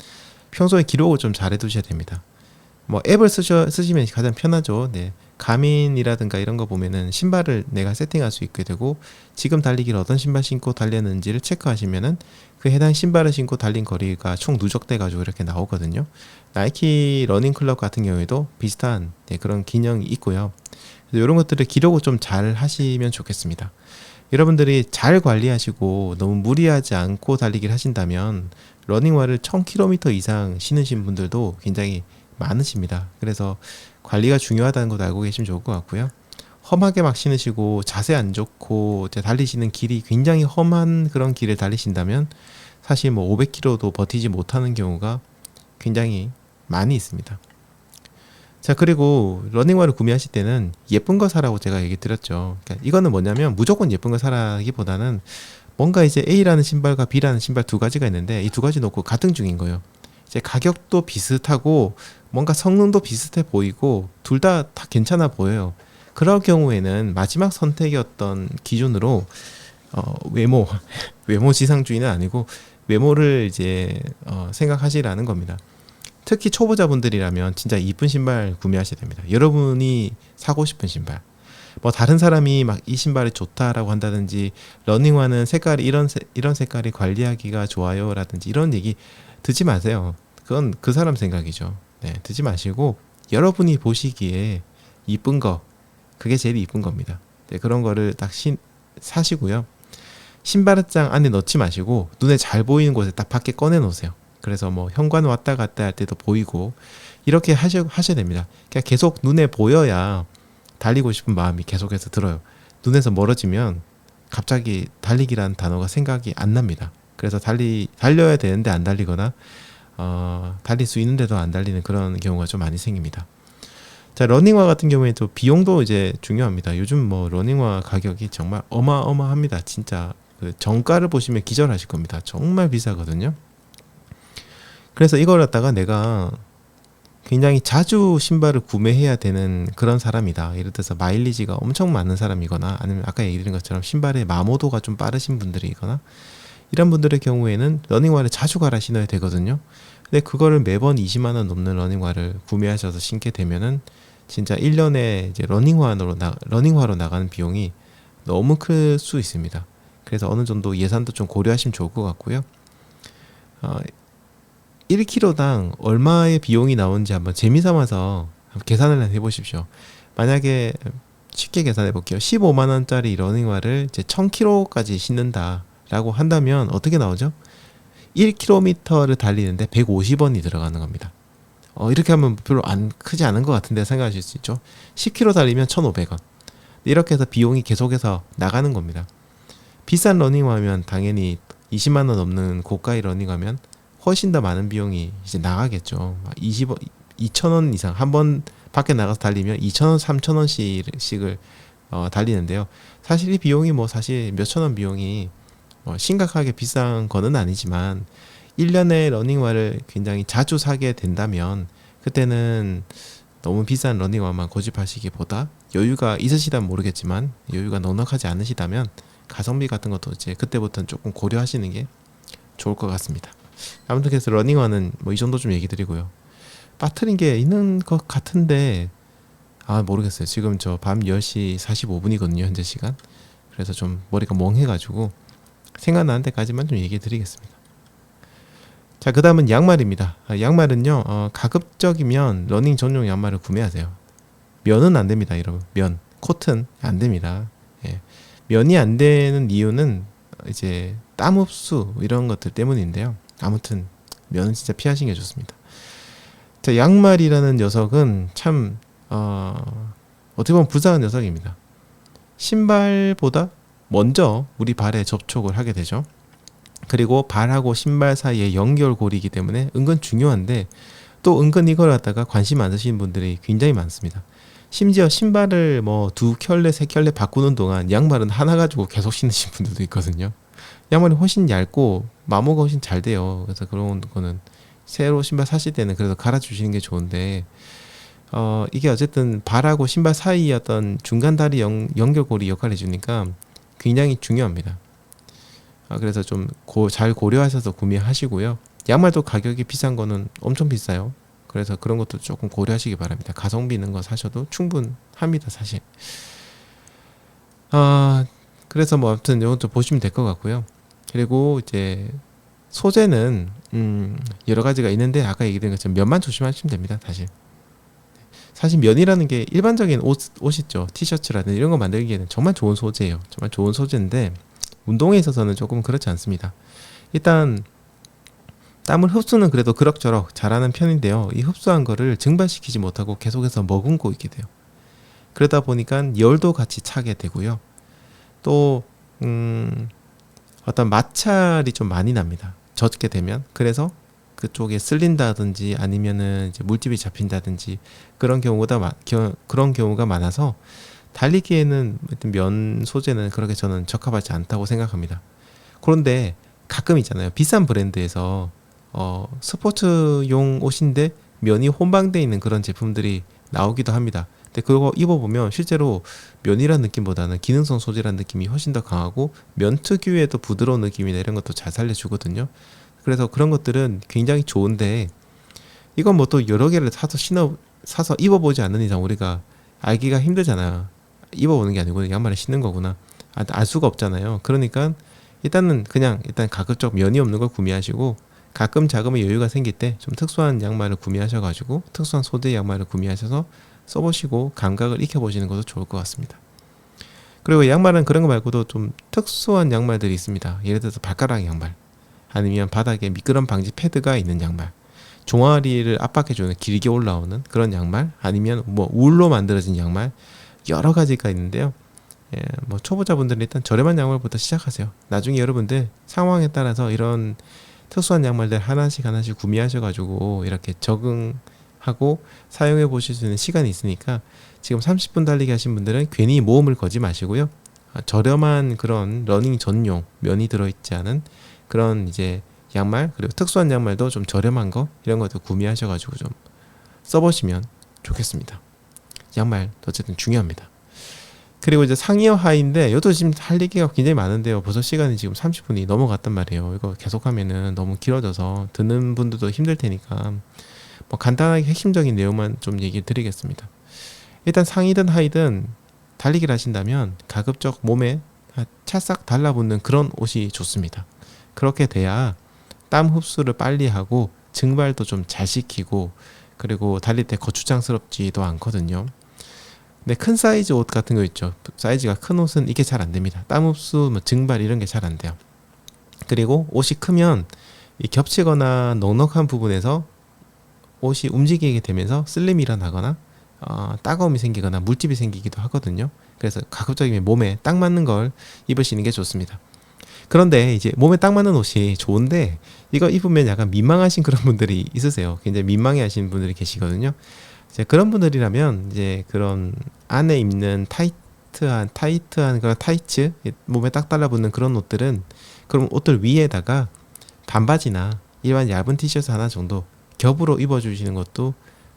평소에 기록을 좀 잘 해두셔야 됩니다. 뭐 앱을 쓰시면 가장 편하죠. 네. 가민이라든가 이런 거 보면은 신발을 내가 세팅할 수 있게 되고, 지금 달리기를 어떤 신발 신고 달렸는지를 체크하시면은 그 해당 신발을 신고 달린 거리가 총 누적돼 가지고 이렇게 나오거든요. 나이키 러닝 클럽 같은 경우에도 비슷한 그런 기능이 있고요. 그래서 이런 것들을 기록을 좀 잘 하시면 좋겠습니다. 여러분들이 잘 관리하시고 너무 무리하지 않고 달리기를 하신다면 러닝화를 1000km 이상 신으신 분들도 굉장히 많으십니다. 그래서 관리가 중요하다는 것도 알고 계시면 좋을 것 같고요. 험하게 막 신으시고 자세 안 좋고 달리시는 길이 굉장히 험한 그런 길을 달리신다면 사실 뭐 500km도 버티지 못하는 경우가 굉장히 많이 있습니다. 자, 그리고 러닝화를 구매하실 때는 예쁜 거 사라고 제가 얘기 드렸죠. 그러니까 이거는 뭐냐면 무조건 예쁜 거 사라기보다는 뭔가 이제 A라는 신발과 B라는 신발 두 가지가 있는데 이 두 가지 놓고 가등 중인 거예요. 이제 가격도 비슷하고 뭔가 성능도 비슷해 보이고 둘 다 괜찮아 보여요. 그럴 경우에는 마지막 선택이었던 기준으로 외모 지상주의는 아니고 외모를 이제 생각하시라는 겁니다. 특히 초보자분들이라면 진짜 이쁜 신발 구매하셔야 됩니다. 여러분이 사고 싶은 신발. 뭐 다른 사람이 막 이 신발이 좋다라고 한다든지 러닝화는 색깔이 이런 색깔이 관리하기가 좋아요라든지 이런 얘기 듣지 마세요. 그건 그 사람 생각이죠. 네, 듣지 마시고 여러분이 보시기에 이쁜 거, 그게 제일 이쁜 겁니다. 네, 그런 거를 딱 사시고요. 신발장 안에 넣지 마시고 눈에 잘 보이는 곳에 딱 밖에 꺼내 놓으세요. 그래서 뭐 현관 왔다 갔다 할 때도 보이고 이렇게 하셔야 됩니다. 그러니까 계속 눈에 보여야 달리고 싶은 마음이 계속해서 들어요. 눈에서 멀어지면 갑자기 달리기라는 단어가 생각이 안 납니다. 그래서 달려야 되는데 안 달리거나 달릴 수 있는데도 안 달리는 그런 경우가 좀 많이 생깁니다. 자, 러닝화 같은 경우에도 비용도 이제 중요합니다. 요즘 뭐 러닝화 가격이 정말 어마어마합니다. 진짜 그 정가를 보시면 기절하실 겁니다. 정말 비싸거든요. 그래서 이걸 갖다가 내가 굉장히 자주 신발을 구매해야 되는 그런 사람이다. 예를 들어서 마일리지가 엄청 많은 사람이거나 아니면 아까 얘기 드린 것처럼 신발의 마모도가 좀 빠르신 분들이거나 이런 분들의 경우에는 러닝화를 자주 갈아 신어야 되거든요. 근데 그거를 매번 20만 원 넘는 러닝화를 구매하셔서 신게 되면은 진짜 1년에 이제 러닝화로 나가는 비용이 너무 클 수 있습니다. 그래서 어느 정도 예산도 좀 고려하시면 좋을 것 같고요. 1kg당 얼마의 비용이 나오는지 한번 재미삼아서 계산을 해보십시오. 만약에 쉽게 계산해 볼게요. 15만 원짜리 러닝화를 이제 1000km까지 신는다라고 한다면 어떻게 나오죠? 1km를 달리는데 150원이 들어가는 겁니다. 이렇게 하면 별로 크지 않은 것 같은데 생각하실 수 있죠. 10km 달리면 1,500원. 이렇게 해서 비용이 계속해서 나가는 겁니다. 비싼 러닝화면 당연히 20만 원 넘는 고가의 러닝화면 훨씬 더 많은 비용이 이제 나가겠죠. 2,000원 이상 한 번 밖에 나가서 달리면 2,000원, 3,000원씩을 달리는데요. 사실 이 비용이 사실 몇천 원 비용이 심각하게 비싼 거는 아니지만 1년에 러닝화를 굉장히 자주 사게 된다면 그때는 너무 비싼 러닝화만 고집하시기보다 여유가 있으시다면 모르겠지만 여유가 넉넉하지 않으시다면 가성비 같은 것도 이제 그때부터는 조금 고려하시는 게 좋을 것 같습니다. 아무튼 그래서 러닝화는 이 정도 좀 얘기 드리고요. 빠뜨린 게 있는 것 같은데 모르겠어요. 지금 저 밤 10시 45분이거든요 현재 시간. 그래서 좀 머리가 멍해가지고 생각나는 데까지만 좀 얘기해 드리겠습니다. 자, 그 다음은 양말입니다. 양말은요 가급적이면 러닝 전용 양말을 구매하세요. 면은 안 됩니다. 여러분, 면, 코튼 안 됩니다. 예. 면이 안 되는 이유는 이제 땀 흡수 이런 것들 때문인데요. 아무튼 면은 진짜 피하시는 게 좋습니다. 자, 양말이라는 녀석은 참 어떻게 보면 불쌍한 녀석입니다. 신발보다 먼저 우리 발에 접촉을 하게 되죠. 그리고 발하고 신발 사이의 연결고리이기 때문에 은근 중요한데 또 은근 이걸 갖다가 관심 안 쓰시는 분들이 굉장히 많습니다. 심지어 신발을 2켤레, 3켤레 바꾸는 동안 양말은 하나 가지고 계속 신으신 분들도 있거든요. 양말이 훨씬 얇고 마모가 훨씬 잘 돼요. 그래서 그런 거는 새로 신발 사실 때는 그래서 갈아주시는 게 좋은데 이게 어쨌든 발하고 신발 사이의 어떤 중간 다리 연결고리 역할을 해주니까 굉장히 중요합니다. 그래서 좀 잘 고려하셔서 구매하시고요. 양말도 가격이 비싼 거는 엄청 비싸요. 그래서 그런 것도 조금 고려하시기 바랍니다. 가성비 있는 거 사셔도 충분합니다, 사실. 그래서 아무튼 이것도 보시면 될 것 같고요. 그리고 이제 소재는 여러 가지가 있는데 아까 얘기드린 것처럼 면만 조심하시면 됩니다, 사실 면이라는 게 일반적인 옷 있죠. 티셔츠라든지 이런 거 만들기에는 정말 좋은 소재예요. 정말 좋은 소재인데 운동에 있어서는 조금 그렇지 않습니다. 일단 땀을 흡수는 그래도 그럭저럭 잘하는 편인데요. 이 흡수한 거를 증발시키지 못하고 계속해서 머금고 있게 돼요. 그러다 보니까 열도 같이 차게 되고요. 또 어떤 마찰이 좀 많이 납니다. 젖게 되면. 그래서 그쪽에 쓸린다든지 아니면은 이제 물집이 잡힌다든지 그런 경우가 많아서 달리기에는 면 소재는 그렇게 저는 적합하지 않다고 생각합니다. 그런데 가끔 있잖아요. 비싼 브랜드에서 스포츠용 옷인데 면이 혼방되어 있는 그런 제품들이 나오기도 합니다. 근데 그거 입어보면 실제로 면이라는 느낌보다는 기능성 소재라는 느낌이 훨씬 더 강하고 면 특유의 또 부드러운 느낌이나 이런 것도 잘 살려주거든요. 그래서 그런 것들은 굉장히 좋은데 이건 또 여러 개를 사서 입어보지 않는 이상 우리가 알기가 힘들잖아요. 입어보는 게 아니고 양말을 신는 거구나. 알 수가 없잖아요. 그러니까 일단 가급적 면이 없는 걸 구매하시고 가끔 자금의 여유가 생길 때 좀 특수한 양말을 구매하셔가지고 특수한 소재 양말을 구매하셔서 써보시고 감각을 익혀보시는 것도 좋을 것 같습니다. 그리고 양말은 그런 거 말고도 좀 특수한 양말들이 있습니다. 예를 들어서 발가락 양말 아니면 바닥에 미끄럼 방지 패드가 있는 양말, 종아리를 압박해주는 길게 올라오는 그런 양말, 아니면 울로 만들어진 양말, 여러 가지가 있는데요. 초보자분들은 일단 저렴한 양말부터 시작하세요. 나중에 여러분들 상황에 따라서 이런 특수한 양말들 하나씩 구매하셔가지고 이렇게 적응하고 사용해 보실 수 있는 시간이 있으니까 지금 30분 달리기 하신 분들은 괜히 모험을 거지 마시고요. 저렴한 그런 러닝 전용 면이 들어있지 않은 그런 이제 양말, 그리고 특수한 양말도 좀 저렴한 거 이런 것도 구매하셔가지고 좀 써보시면 좋겠습니다. 양말 어쨌든 중요합니다. 그리고 이제 상의와 하의인데 이것도 지금 할 얘기가 굉장히 많은데요. 벌써 시간이 지금 30분이 넘어갔단 말이에요. 이거 계속하면은 너무 길어져서 듣는 분들도 힘들 테니까 간단하게 핵심적인 내용만 좀 얘기 드리겠습니다. 일단 상의든 하의든 달리기를 하신다면 가급적 몸에 찰싹 달라붙는 그런 옷이 좋습니다. 그렇게 돼야 땀 흡수를 빨리 하고 증발도 좀 잘 시키고 그리고 달릴 때 거추장스럽지도 않거든요. 근데 큰 사이즈 옷 같은 거 있죠. 사이즈가 큰 옷은 이게 잘 안 됩니다. 땀 흡수, 뭐 증발 이런 게 잘 안 돼요. 그리고 옷이 크면 이 겹치거나 넉넉한 부분에서 옷이 움직이게 되면서 쓸림이 일어나거나 따가움이 생기거나 물집이 생기기도 하거든요. 그래서 가급적이면 몸에 딱 맞는 걸 입으시는 게 좋습니다. 그런데 이제 몸에 딱 맞는 옷이 좋은데 이거 입으면 약간 민망하신 그런 분들이 있으세요. 굉장히 민망해 하시는 분들이 계시거든요. 이제 그런 분들이라면 이제 그런 안에 입는 타이트한 그런 타이츠, 몸에 딱 달라붙는 그런 옷들은 그런 옷들 위에다가 반바지나 일반 얇은 티셔츠 하나 정도 겹으로 입어주시는 것도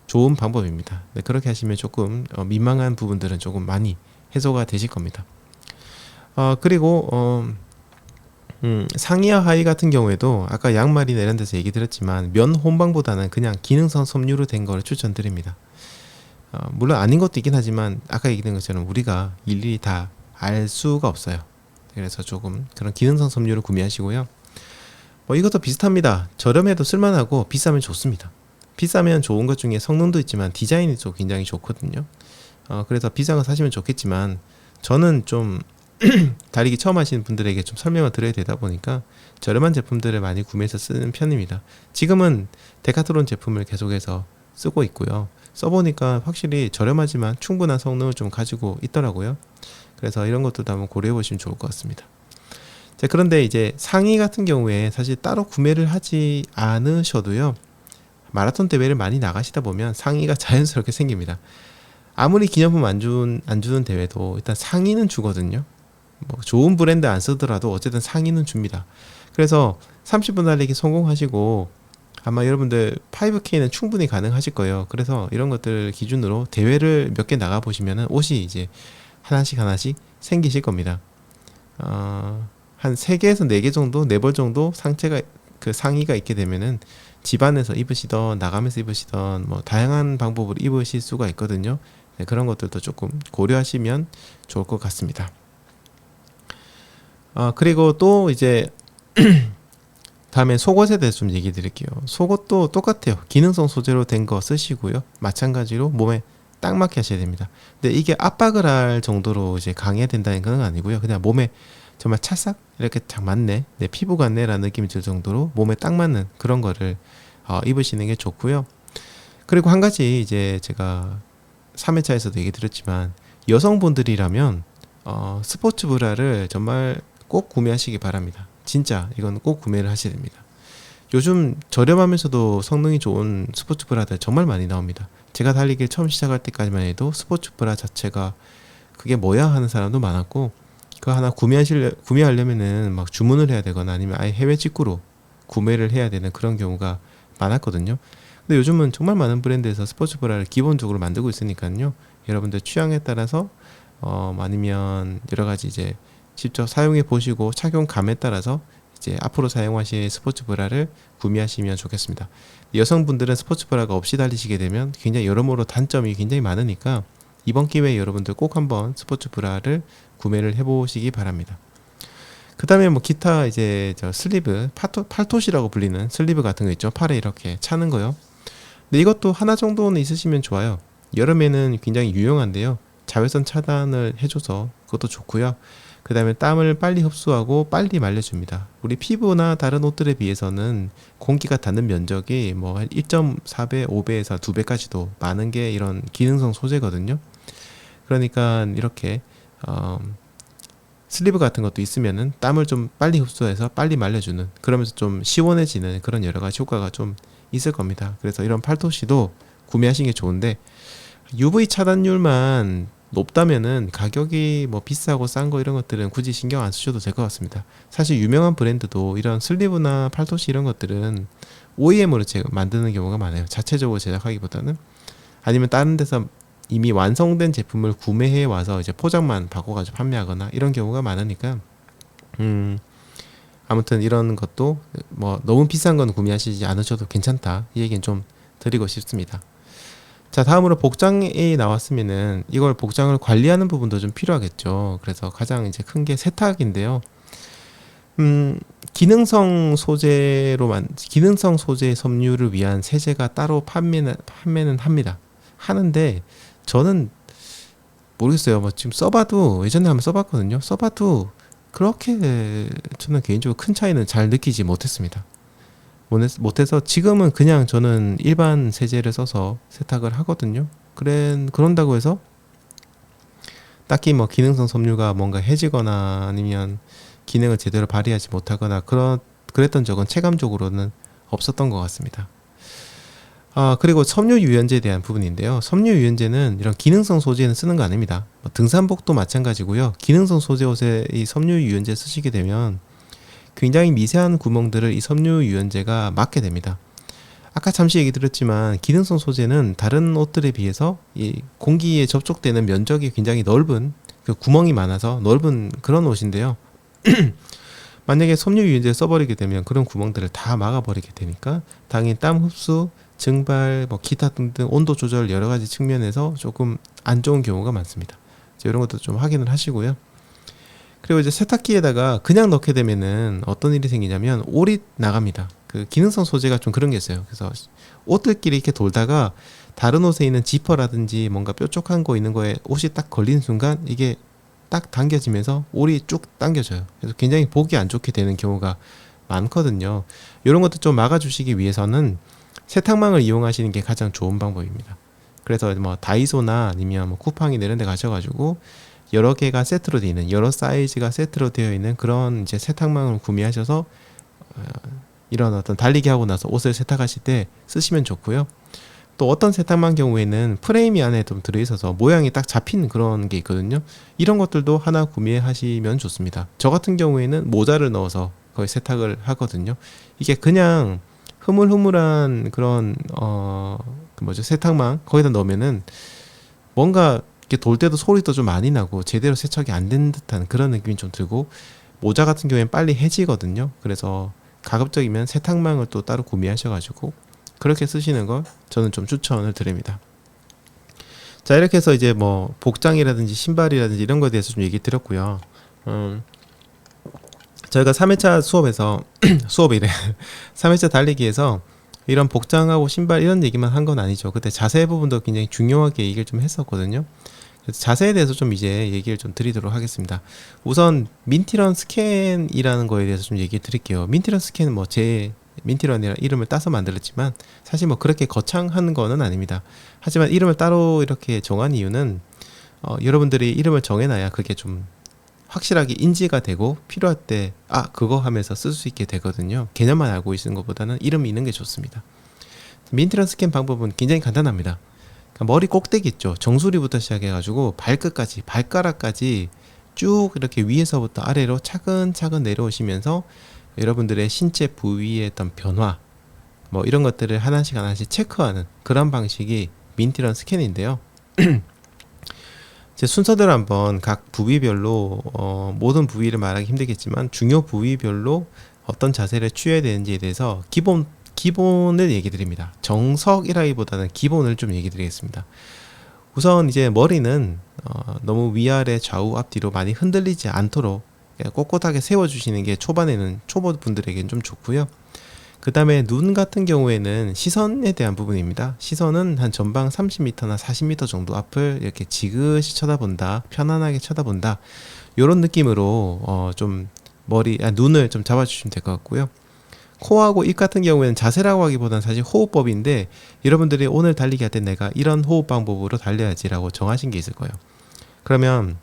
좋은 방법입니다. 네, 그렇게 하시면 조금 민망한 부분들은 조금 많이 해소가 되실 겁니다. 그리고 상의와 하의 같은 경우에도 아까 양말이나 이런 데서 얘기 드렸지만 면 혼방보다는 그냥 기능성 섬유로 된 거를 추천드립니다. 물론 아닌 것도 있긴 하지만 아까 얘기한 것처럼 우리가 일일이 다 알 수가 없어요. 그래서 조금 그런 기능성 섬유를 구매하시고요. 뭐 이것도 비슷합니다. 저렴해도 쓸만하고 비싸면 좋습니다. 비싸면 좋은 것 중에 성능도 있지만 디자인이 또 굉장히 좋거든요. 그래서 비싼 거 사시면 좋겠지만 저는 좀 달리기 처음 하시는 분들에게 좀 설명을 드려야 되다 보니까 저렴한 제품들을 많이 구매해서 쓰는 편입니다. 지금은 데카트론 제품을 계속해서 쓰고 있고요. 써보니까 확실히 저렴하지만 충분한 성능을 좀 가지고 있더라고요. 그래서 이런 것들도 한번 고려해 보시면 좋을 것 같습니다. 자, 그런데 이제 상의 같은 경우에 사실 따로 구매를 하지 않으셔도요. 마라톤 대회를 많이 나가시다 보면 상의가 자연스럽게 생깁니다. 아무리 기념품 안 주는 대회도 일단 상의는 주거든요. 뭐 좋은 브랜드 안 쓰더라도 어쨌든 상의는 줍니다. 그래서 30분 달리기 성공하시고 아마 여러분들 5K는 충분히 가능하실 거예요. 그래서 이런 것들 기준으로 대회를 몇 개 나가 보시면은 옷이 이제 하나씩 생기실 겁니다. 한 3개에서 4개 정도, 4벌 정도 그 상의가 있게 되면은 집안에서 입으시던 나가면서 입으시던 뭐 다양한 방법으로 입으실 수가 있거든요. 네, 그런 것들도 조금 고려하시면 좋을 것 같습니다. 그리고 또 이제 다음에 속옷에 대해서 좀 얘기 드릴게요. 속옷도 똑같아요. 기능성 소재로 된 거 쓰시고요. 마찬가지로 몸에 딱 맞게 하셔야 됩니다. 근데 이게 압박을 할 정도로 이제 강해야 된다는 건 아니고요. 그냥 몸에 정말 찰싹 이렇게 딱 맞네, 내 피부 같네 라는 느낌이 들 정도로 몸에 딱 맞는 그런 거를 입으시는 게 좋고요. 그리고 한 가지 이제 제가 3회차에서도 얘기 드렸지만 여성분들이라면 스포츠 브라를 정말 꼭 구매하시기 바랍니다. 진짜 이건 꼭 구매를 하셔야 됩니다. 요즘 저렴하면서도 성능이 좋은 스포츠 브라들 정말 많이 나옵니다. 제가 달리기를 처음 시작할 때까지만 해도 스포츠 브라 자체가 그게 뭐야 하는 사람도 많았고, 그거 하나 구매하려면은 막 주문을 해야 되거나 아니면 아예 해외 직구로 구매를 해야 되는 그런 경우가 많았거든요. 근데 요즘은 정말 많은 브랜드에서 스포츠 브라를 기본적으로 만들고 있으니까요. 여러분들 취향에 따라서 아니면 여러 가지 이제 직접 사용해 보시고 착용감에 따라서 이제 앞으로 사용하실 스포츠 브라를 구매하시면 좋겠습니다. 여성분들은 스포츠 브라가 없이 달리시게 되면 굉장히 여러모로 단점이 굉장히 많으니까 이번 기회에 여러분들 꼭 한번 스포츠 브라를 구매를 해보시기 바랍니다. 그 다음에 뭐 기타 이제 저 슬리브, 팔토시라고 불리는 슬리브 같은 거 있죠. 팔에 이렇게 차는 거요. 근데 이것도 하나 정도는 있으시면 좋아요. 여름에는 굉장히 유용한데요. 자외선 차단을 해줘서 그것도 좋고요. 그 다음에 땀을 빨리 흡수하고 빨리 말려줍니다. 우리 피부나 다른 옷들에 비해서는 공기가 닿는 면적이 뭐 한 1.4배, 5배에서 2배까지도 많은 게 이런 기능성 소재거든요. 그러니까 이렇게 슬리브 같은 것도 있으면은 땀을 좀 빨리 흡수해서 빨리 말려주는, 그러면서 좀 시원해지는 그런 여러 가지 효과가 좀 있을 겁니다. 그래서 이런 팔토시도 구매하시는 게 좋은데 UV 차단율만 높다면은 가격이 뭐 비싸고 싼 거 이런 것들은 굳이 신경 안 쓰셔도 될 것 같습니다. 사실 유명한 브랜드도 이런 슬리브나 팔토시 이런 것들은 OEM으로 만드는 경우가 많아요. 자체적으로 제작하기보다는. 아니면 다른 데서 이미 완성된 제품을 구매해 와서 이제 포장만 바꿔가지고 판매하거나 이런 경우가 많으니까 아무튼 이런 것도 뭐 너무 비싼 건 구매하시지 않으셔도 괜찮다, 이 얘기는 좀 드리고 싶습니다. 자, 다음으로 복장이 나왔으면은 이걸 복장을 관리하는 부분도 좀 필요하겠죠. 그래서 가장 이제 큰 게 세탁인데요. 기능성 소재 섬유를 위한 세제가 따로 판매는 합니다. 하는데 저는 모르겠어요. 뭐 지금 써봐도 예전에 한번 써봤거든요. 써봐도 그렇게 저는 개인적으로 큰 차이는 잘 느끼지 못했습니다. 못해서 지금은 그냥 저는 일반 세제를 써서 세탁을 하거든요. 그런다고 해서 딱히 뭐 기능성 섬유가 뭔가 해지거나 아니면 기능을 제대로 발휘하지 못하거나 그랬던 적은 체감적으로는 없었던 것 같습니다. 그리고 섬유 유연제에 대한 부분인데요. 섬유 유연제는 이런 기능성 소재는 쓰는 거 아닙니다. 뭐 등산복도 마찬가지고요. 기능성 소재 옷에 이 섬유 유연제 쓰시게 되면 굉장히 미세한 구멍들을 이 섬유 유연제가 막게 됩니다. 아까 잠시 얘기 드렸지만 기능성 소재는 다른 옷들에 비해서 이 공기에 접촉되는 면적이 굉장히 넓은 그 구멍이 많아서 넓은 그런 옷인데요. 만약에 섬유 유연제를 써버리게 되면 그런 구멍들을 다 막아버리게 되니까 당연히 땀 흡수, 증발, 뭐 기타 등등 온도 조절 여러 가지 측면에서 조금 안 좋은 경우가 많습니다. 이런 것도 좀 확인을 하시고요. 그리고 이제 세탁기에다가 그냥 넣게 되면은 어떤 일이 생기냐면 올이 나갑니다. 그 기능성 소재가 좀 그런 게 있어요. 그래서 옷들끼리 이렇게 돌다가 다른 옷에 있는 지퍼라든지 뭔가 뾰족한 거 있는 거에 옷이 딱 걸리는 순간 이게 딱 당겨지면서 올이 쭉 당겨져요. 그래서 굉장히 보기 안 좋게 되는 경우가 많거든요. 이런 것도 좀 막아주시기 위해서는 세탁망을 이용하시는 게 가장 좋은 방법입니다. 그래서 뭐 다이소나 아니면 뭐 쿠팡이나 이런 데 가셔가지고 여러 개가 세트로 되어 있는, 여러 사이즈가 세트로 되어 있는 그런 이제 세탁망을 구매하셔서 이런 어떤 달리기 하고 나서 옷을 세탁하실 때 쓰시면 좋고요. 또 어떤 세탁망 경우에는 프레임이 안에 좀 들어있어서 모양이 딱 잡힌 그런 게 있거든요. 이런 것들도 하나 구매하시면 좋습니다. 저 같은 경우에는 모자를 넣어서 거의 세탁을 하거든요. 이게 그냥 흐물흐물한 그런 세탁망 거기다 넣으면은 뭔가 이렇게 돌 때도 소리도 좀 많이 나고 제대로 세척이 안 된 듯한 그런 느낌이 좀 들고, 모자 같은 경우에는 빨리 해지거든요. 그래서 가급적이면 세탁망을 또 따로 구매하셔가지고 그렇게 쓰시는 걸 저는 좀 추천을 드립니다. 자, 이렇게 해서 이제 뭐 복장이라든지 신발이라든지 이런 거에 대해서 좀 얘기 드렸고요. 저희가 3회차 수업에서 3회차 달리기에서 이런 복장하고 신발 이런 얘기만 한 건 아니죠. 그때 자세 부분도 굉장히 중요하게 얘기를 좀 했었거든요. 그래서 자세에 대해서 좀 이제 얘기를 좀 드리도록 하겠습니다. 우선 민티런 스캔이라는 거에 대해서 좀 얘기 드릴게요. 민티런 스캔은 뭐 제 민티런이라는 이름을 따서 만들었지만 사실 뭐 그렇게 거창한 거는 아닙니다. 하지만 이름을 따로 이렇게 정한 이유는 여러분들이 이름을 정해놔야 그게 좀 확실하게 인지가 되고 필요할 때 그거 하면서 쓸 수 있게 되거든요. 개념만 알고 있는 것보다는 이름이 있는 게 좋습니다. 민티런 스캔 방법은 굉장히 간단합니다. 그러니까 머리 꼭대기 있죠. 정수리부터 시작해가지고 발끝까지, 발가락까지 쭉 이렇게 위에서부터 아래로 차근차근 내려오시면서 여러분들의 신체 부위의 어떤 변화 뭐 이런 것들을 하나씩 체크하는 그런 방식이 민티런 스캔인데요. 제 순서대로 한번 각 부위별로 모든 부위를 말하기 힘들겠지만 중요 부위별로 어떤 자세를 취해야 되는지에 대해서 기본을 얘기 드립니다. 정석이라기보다는 기본을 좀 얘기 드리겠습니다. 우선 이제 머리는 너무 위아래 좌우 앞뒤로 많이 흔들리지 않도록 꼿꼿하게 세워주시는 게 초반에는 초보분들에게는 좀 좋고요. 그 다음에 눈 같은 경우에는 시선에 대한 부분입니다. 시선은 한 전방 30m나 40m 정도 앞을 이렇게 지그시 쳐다본다, 편안하게 쳐다본다, 이런 느낌으로 좀 눈을 좀 잡아주시면 될 것 같고요. 코하고 입 같은 경우에는 자세라고 하기보다는 사실 호흡법인데, 여러분들이 오늘 달리기 할 때 내가 이런 호흡 방법으로 달려야지라고 정하신 게 있을 거예요. 그러면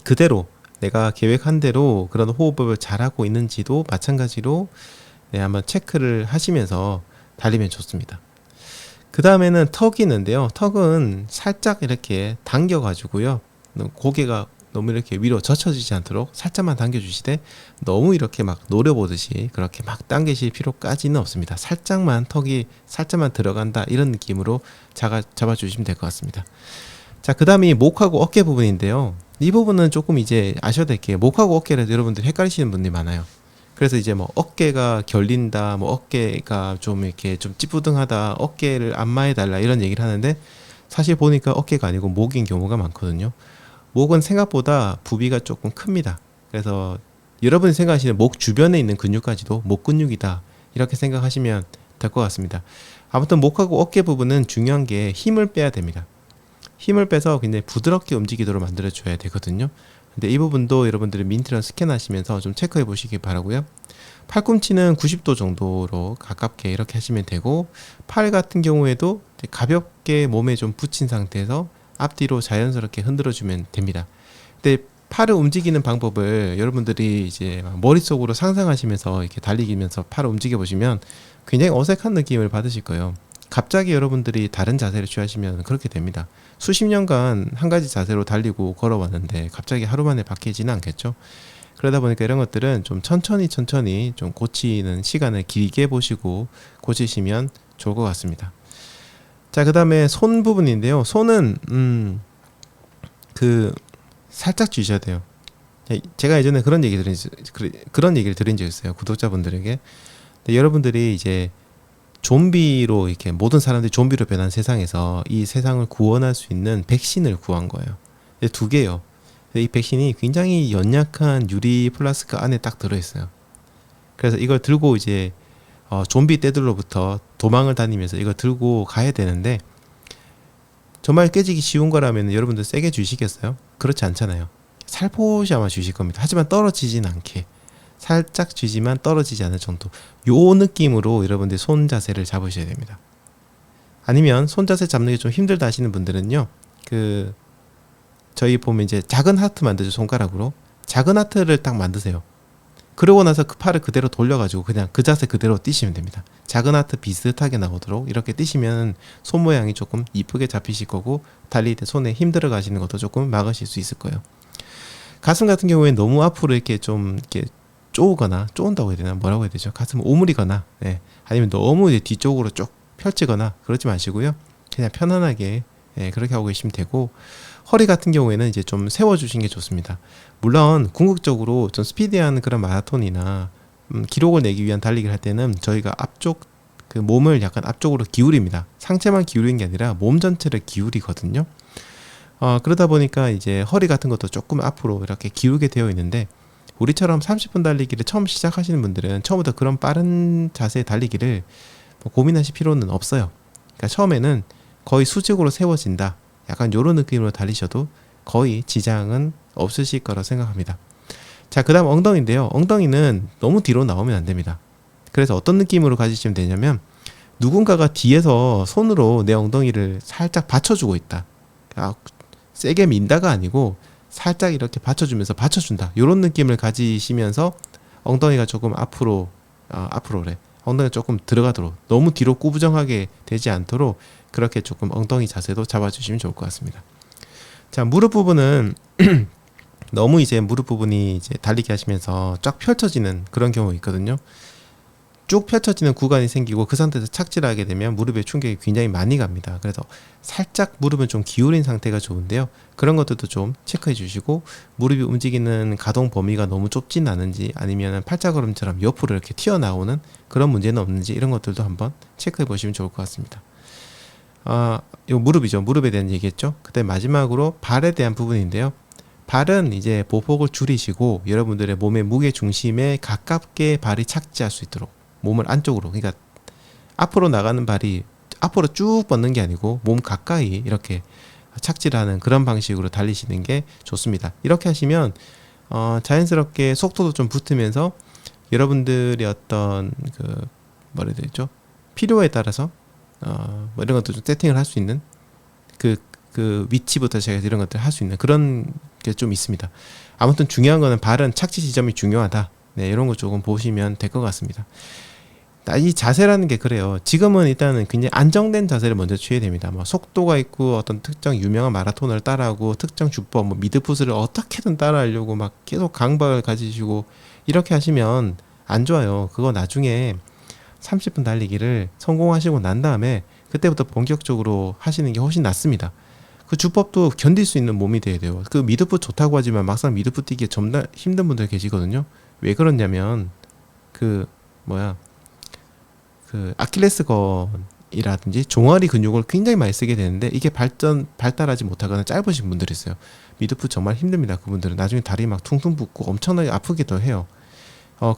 그대로 내가 계획한 대로 그런 호흡법을 잘하고 있는지도 마찬가지로 한번 체크를 하시면서 달리면 좋습니다. 그 다음에는 턱이 있는데요. 턱은 살짝 이렇게 당겨 가지고요, 고개가 너무 이렇게 위로 젖혀지지 않도록 살짝만 당겨주시되, 너무 이렇게 막 노려보듯이 그렇게 막 당기실 필요까지는 없습니다. 턱이 살짝만 들어간다, 이런 느낌으로 잡아주시면 될 것 같습니다. 자, 그 다음이 목하고 어깨 부분인데요. 이 부분은 조금 이제 아셔야 될 게, 목하고 어깨를 여러분들 헷갈리시는 분들이 많아요. 그래서 이제 뭐 어깨가 결린다, 뭐 어깨가 좀 이렇게 좀 찌뿌둥하다, 어깨를 안마해달라, 이런 얘기를 하는데, 사실 보니까 어깨가 아니고 목인 경우가 많거든요. 목은 생각보다 부비가 조금 큽니다. 그래서 여러분이 생각하시는 목 주변에 있는 근육까지도 목 근육이다, 이렇게 생각하시면 될 것 같습니다. 아무튼 목하고 어깨 부분은 중요한 게 힘을 빼야 됩니다. 힘을 빼서 굉장히 부드럽게 움직이도록 만들어 줘야 되거든요. 근데 이 부분도 여러분들이 민트런 스캔하시면서 좀 체크해 보시기 바라고요. 팔꿈치는 90도 정도로 가깝게 이렇게 하시면 되고, 팔 같은 경우에도 가볍게 몸에 좀 붙인 상태에서 앞뒤로 자연스럽게 흔들어 주면 됩니다. 근데 팔을 움직이는 방법을 여러분들이 이제 머릿속으로 상상하시면서 이렇게 달리기면서 팔을 움직여 보시면 굉장히 어색한 느낌을 받으실 거예요. 갑자기 여러분들이 다른 자세를 취하시면 그렇게 됩니다. 수십 년간 한 가지 자세로 달리고 걸어왔는데 갑자기 하루 만에 바뀌지는 않겠죠. 그러다 보니까 이런 것들은 좀 천천히 좀 고치는 시간을 길게 보시고 고치시면 좋을 것 같습니다. 자, 그 다음에 손 부분인데요. 손은 살짝 쥐셔야 돼요. 제가 예전에 그런 얘기를 드린 적이 있어요, 구독자분들에게. 근데 여러분들이 이제 좀비로, 이렇게 모든 사람들이 좀비로 변한 세상에서 이 세상을 구원할 수 있는 백신을 구한 거예요. 2개요. 이 백신이 굉장히 연약한 유리 플라스크 안에 딱 들어있어요. 그래서 이걸 들고 이제 좀비 떼들로부터 도망을 다니면서 이걸 들고 가야 되는데, 정말 깨지기 쉬운 거라면 여러분들 세게 쥐시겠어요? 그렇지 않잖아요. 살포시 아마 쥐실 겁니다. 하지만 떨어지진 않게, 살짝 쥐지만 떨어지지 않을 정도, 요 느낌으로 여러분들 손 자세를 잡으셔야 됩니다. 아니면 손 자세 잡는 게 좀 힘들다 하시는 분들은요, 저희 보면 이제 작은 하트 만들죠. 손가락으로 작은 하트를 딱 만드세요. 그러고 나서 그 팔을 그대로 돌려가지고 그냥 그 자세 그대로 뛰시면 됩니다. 작은 하트 비슷하게 나오도록 이렇게 뛰시면 손 모양이 조금 이쁘게 잡히실 거고, 달릴 때 손에 힘 들어가시는 것도 조금 막으실 수 있을 거예요. 가슴 같은 경우에는 너무 앞으로 이렇게 좀 이렇게 쪼은다고 해야 되나, 뭐라고 해야 되죠? 가슴 오므리거나, 아니면 너무 이제 뒤쪽으로 쭉 펼치거나 그러지 마시고요. 그냥 편안하게 그렇게 하고 계시면 되고, 허리 같은 경우에는 이제 좀 세워주시는 게 좋습니다. 물론 궁극적으로 좀 스피디한 그런 마라톤이나 기록을 내기 위한 달리기를 할 때는 저희가 앞쪽 몸을 약간 앞쪽으로 기울입니다. 상체만 기울이는 게 아니라 몸 전체를 기울이거든요. 그러다 보니까 이제 허리 같은 것도 조금 앞으로 이렇게 기울게 되어 있는데, 우리처럼 30분 달리기를 처음 시작하시는 분들은 처음부터 그런 빠른 자세의 달리기를 고민하실 필요는 없어요. 그러니까 처음에는 거의 수직으로 세워진다, 약간 이런 느낌으로 달리셔도 거의 지장은 없으실 거라 생각합니다. 자, 그 다음 엉덩이인데요. 엉덩이는 너무 뒤로 나오면 안 됩니다. 그래서 어떤 느낌으로 가지시면 되냐면, 누군가가 뒤에서 손으로 내 엉덩이를 살짝 받쳐주고 있다, 세게 민다가 아니고 살짝 이렇게 받쳐주면서 받쳐준다, 이런 느낌을 가지시면서 엉덩이가 조금 앞으로래, 엉덩이가 조금 들어가도록, 너무 뒤로 꾸부정하게 되지 않도록 그렇게 조금 엉덩이 자세도 잡아주시면 좋을 것 같습니다. 자, 무릎 부분은 너무 이제 무릎 부분이 이제 달리기 하시면서 쫙 펼쳐지는 그런 경우가 있거든요. 쭉 펼쳐지는 구간이 생기고 그 상태에서 착지를 하게 되면 무릎에 충격이 굉장히 많이 갑니다. 그래서 살짝 무릎은 좀 기울인 상태가 좋은데요. 그런 것들도 좀 체크해 주시고, 무릎이 움직이는 가동 범위가 너무 좁진 않은지, 아니면 팔자걸음처럼 옆으로 이렇게 튀어나오는 그런 문제는 없는지, 이런 것들도 한번 체크해 보시면 좋을 것 같습니다. 요 무릎이죠. 무릎에 대한 얘기했죠. 그때 마지막으로 발에 대한 부분인데요. 발은 이제 보폭을 줄이시고 여러분들의 몸의 무게 중심에 가깝게 발이 착지할 수 있도록 몸을 안쪽으로, 그러니까 앞으로 나가는 발이 앞으로 쭉 뻗는 게 아니고 몸 가까이 이렇게 착지를 하는 그런 방식으로 달리시는 게 좋습니다. 이렇게 하시면 자연스럽게 속도도 좀 붙으면서 여러분들의 어떤 뭐라 해야 되죠? 필요에 따라서 뭐 이런 것도 좀 세팅을 할 수 있는 그 위치부터 제가 이런 것들을 할 수 있는 그런 게 좀 있습니다. 아무튼 중요한 거는 발은 착지 지점이 중요하다. 이런 거 조금 보시면 될 것 같습니다. 이 자세라는 게 그래요. 지금은 일단은 굉장히 안정된 자세를 먼저 취해야 됩니다. 뭐 속도가 있고 어떤 특정 유명한 마라토너를 따라하고 특정 주법, 뭐 미드풋을 어떻게든 따라하려고 막 계속 강박을 가지시고 이렇게 하시면 안 좋아요. 그거 나중에 30분 달리기를 성공하시고 난 다음에 그때부터 본격적으로 하시는 게 훨씬 낫습니다. 그 주법도 견딜 수 있는 몸이 돼야 돼요. 그 미드풋 좋다고 하지만 막상 미드풋 뛰기 정말 힘든 분들 계시거든요. 왜 그러냐면 아킬레스건이라든지 종아리 근육을 굉장히 많이 쓰게 되는데 이게 발달하지 못하거나 짧으신 분들이 있어요. 미드풋 정말 힘듭니다. 그분들은 나중에 다리 막 퉁퉁 붓고 엄청나게 아프기도 해요.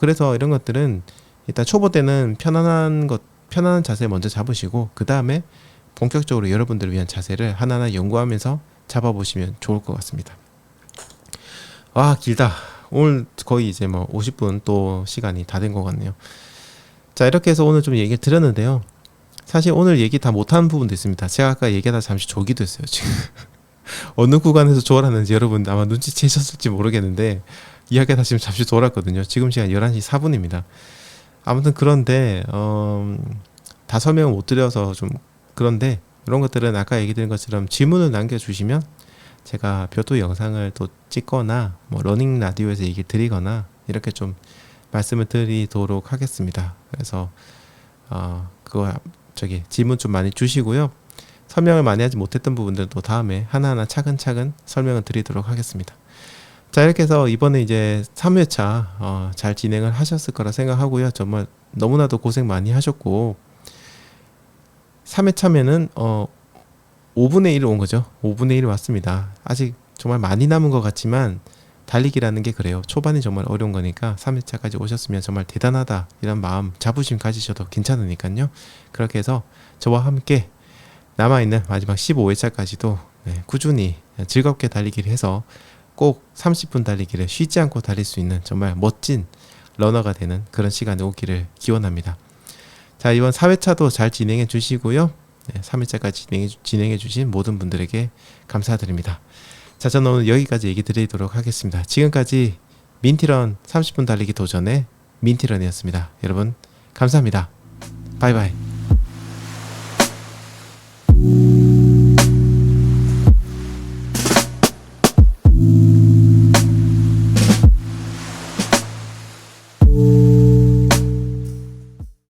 그래서 이런 것들은 일단 초보 때는 편안한 자세 먼저 잡으시고 그 다음에 본격적으로 여러분들을 위한 자세를 하나하나 연구하면서 잡아보시면 좋을 것 같습니다. 와, 길다. 오늘 거의 이제 뭐 50분 또 시간이 다 된 것 같네요. 자, 이렇게 해서 오늘 좀 얘기를 드렸는데요. 사실 오늘 얘기 다 못한 부분도 있습니다. 제가 아까 얘기하다 잠시 졸기도 했어요. 지금 어느 구간에서 졸았는지 여러분 아마 눈치채셨을지 모르겠는데 이야기하다 지금 잠시 졸았거든요. 지금 시간 11시 4분입니다. 아무튼 그런데 다 설명을 못 드려서 좀 그런데 이런 것들은 아까 얘기 드린 것처럼 질문을 남겨주시면 제가 별도 영상을 또 찍거나 뭐 러닝 라디오에서 얘기 드리거나 이렇게 좀 말씀을 드리도록 하겠습니다. 그래서 그거 질문 좀 많이 주시고요. 설명을 많이 하지 못했던 부분들은 또 다음에 하나하나 차근차근 설명을 드리도록 하겠습니다. 자, 이렇게 해서 이번에 이제 3회차 잘 진행을 하셨을 거라 생각하고요. 정말 너무나도 고생 많이 하셨고 3회차면은 5분의 1 온 거죠. 5분의 1 왔습니다. 아직 정말 많이 남은 것 같지만 달리기라는 게 그래요. 초반이 정말 어려운 거니까 3회차까지 오셨으면 정말 대단하다 이런 마음 자부심 가지셔도 괜찮으니까요. 그렇게 해서 저와 함께 남아있는 마지막 15회차까지도 꾸준히 즐겁게 달리기를 해서 꼭 30분 달리기를 쉬지 않고 달릴 수 있는 정말 멋진 러너가 되는 그런 시간이 오기를 기원합니다. 자, 이번 4회차도 잘 진행해 주시고요. 3회차까지 진행해 주신 모든 분들에게 감사드립니다. 자, 저는 오늘 여기까지 얘기 드리도록 하겠습니다. 지금까지 민티런 30분 달리기 도전의 민티런이었습니다. 여러분 감사합니다. 바이바이.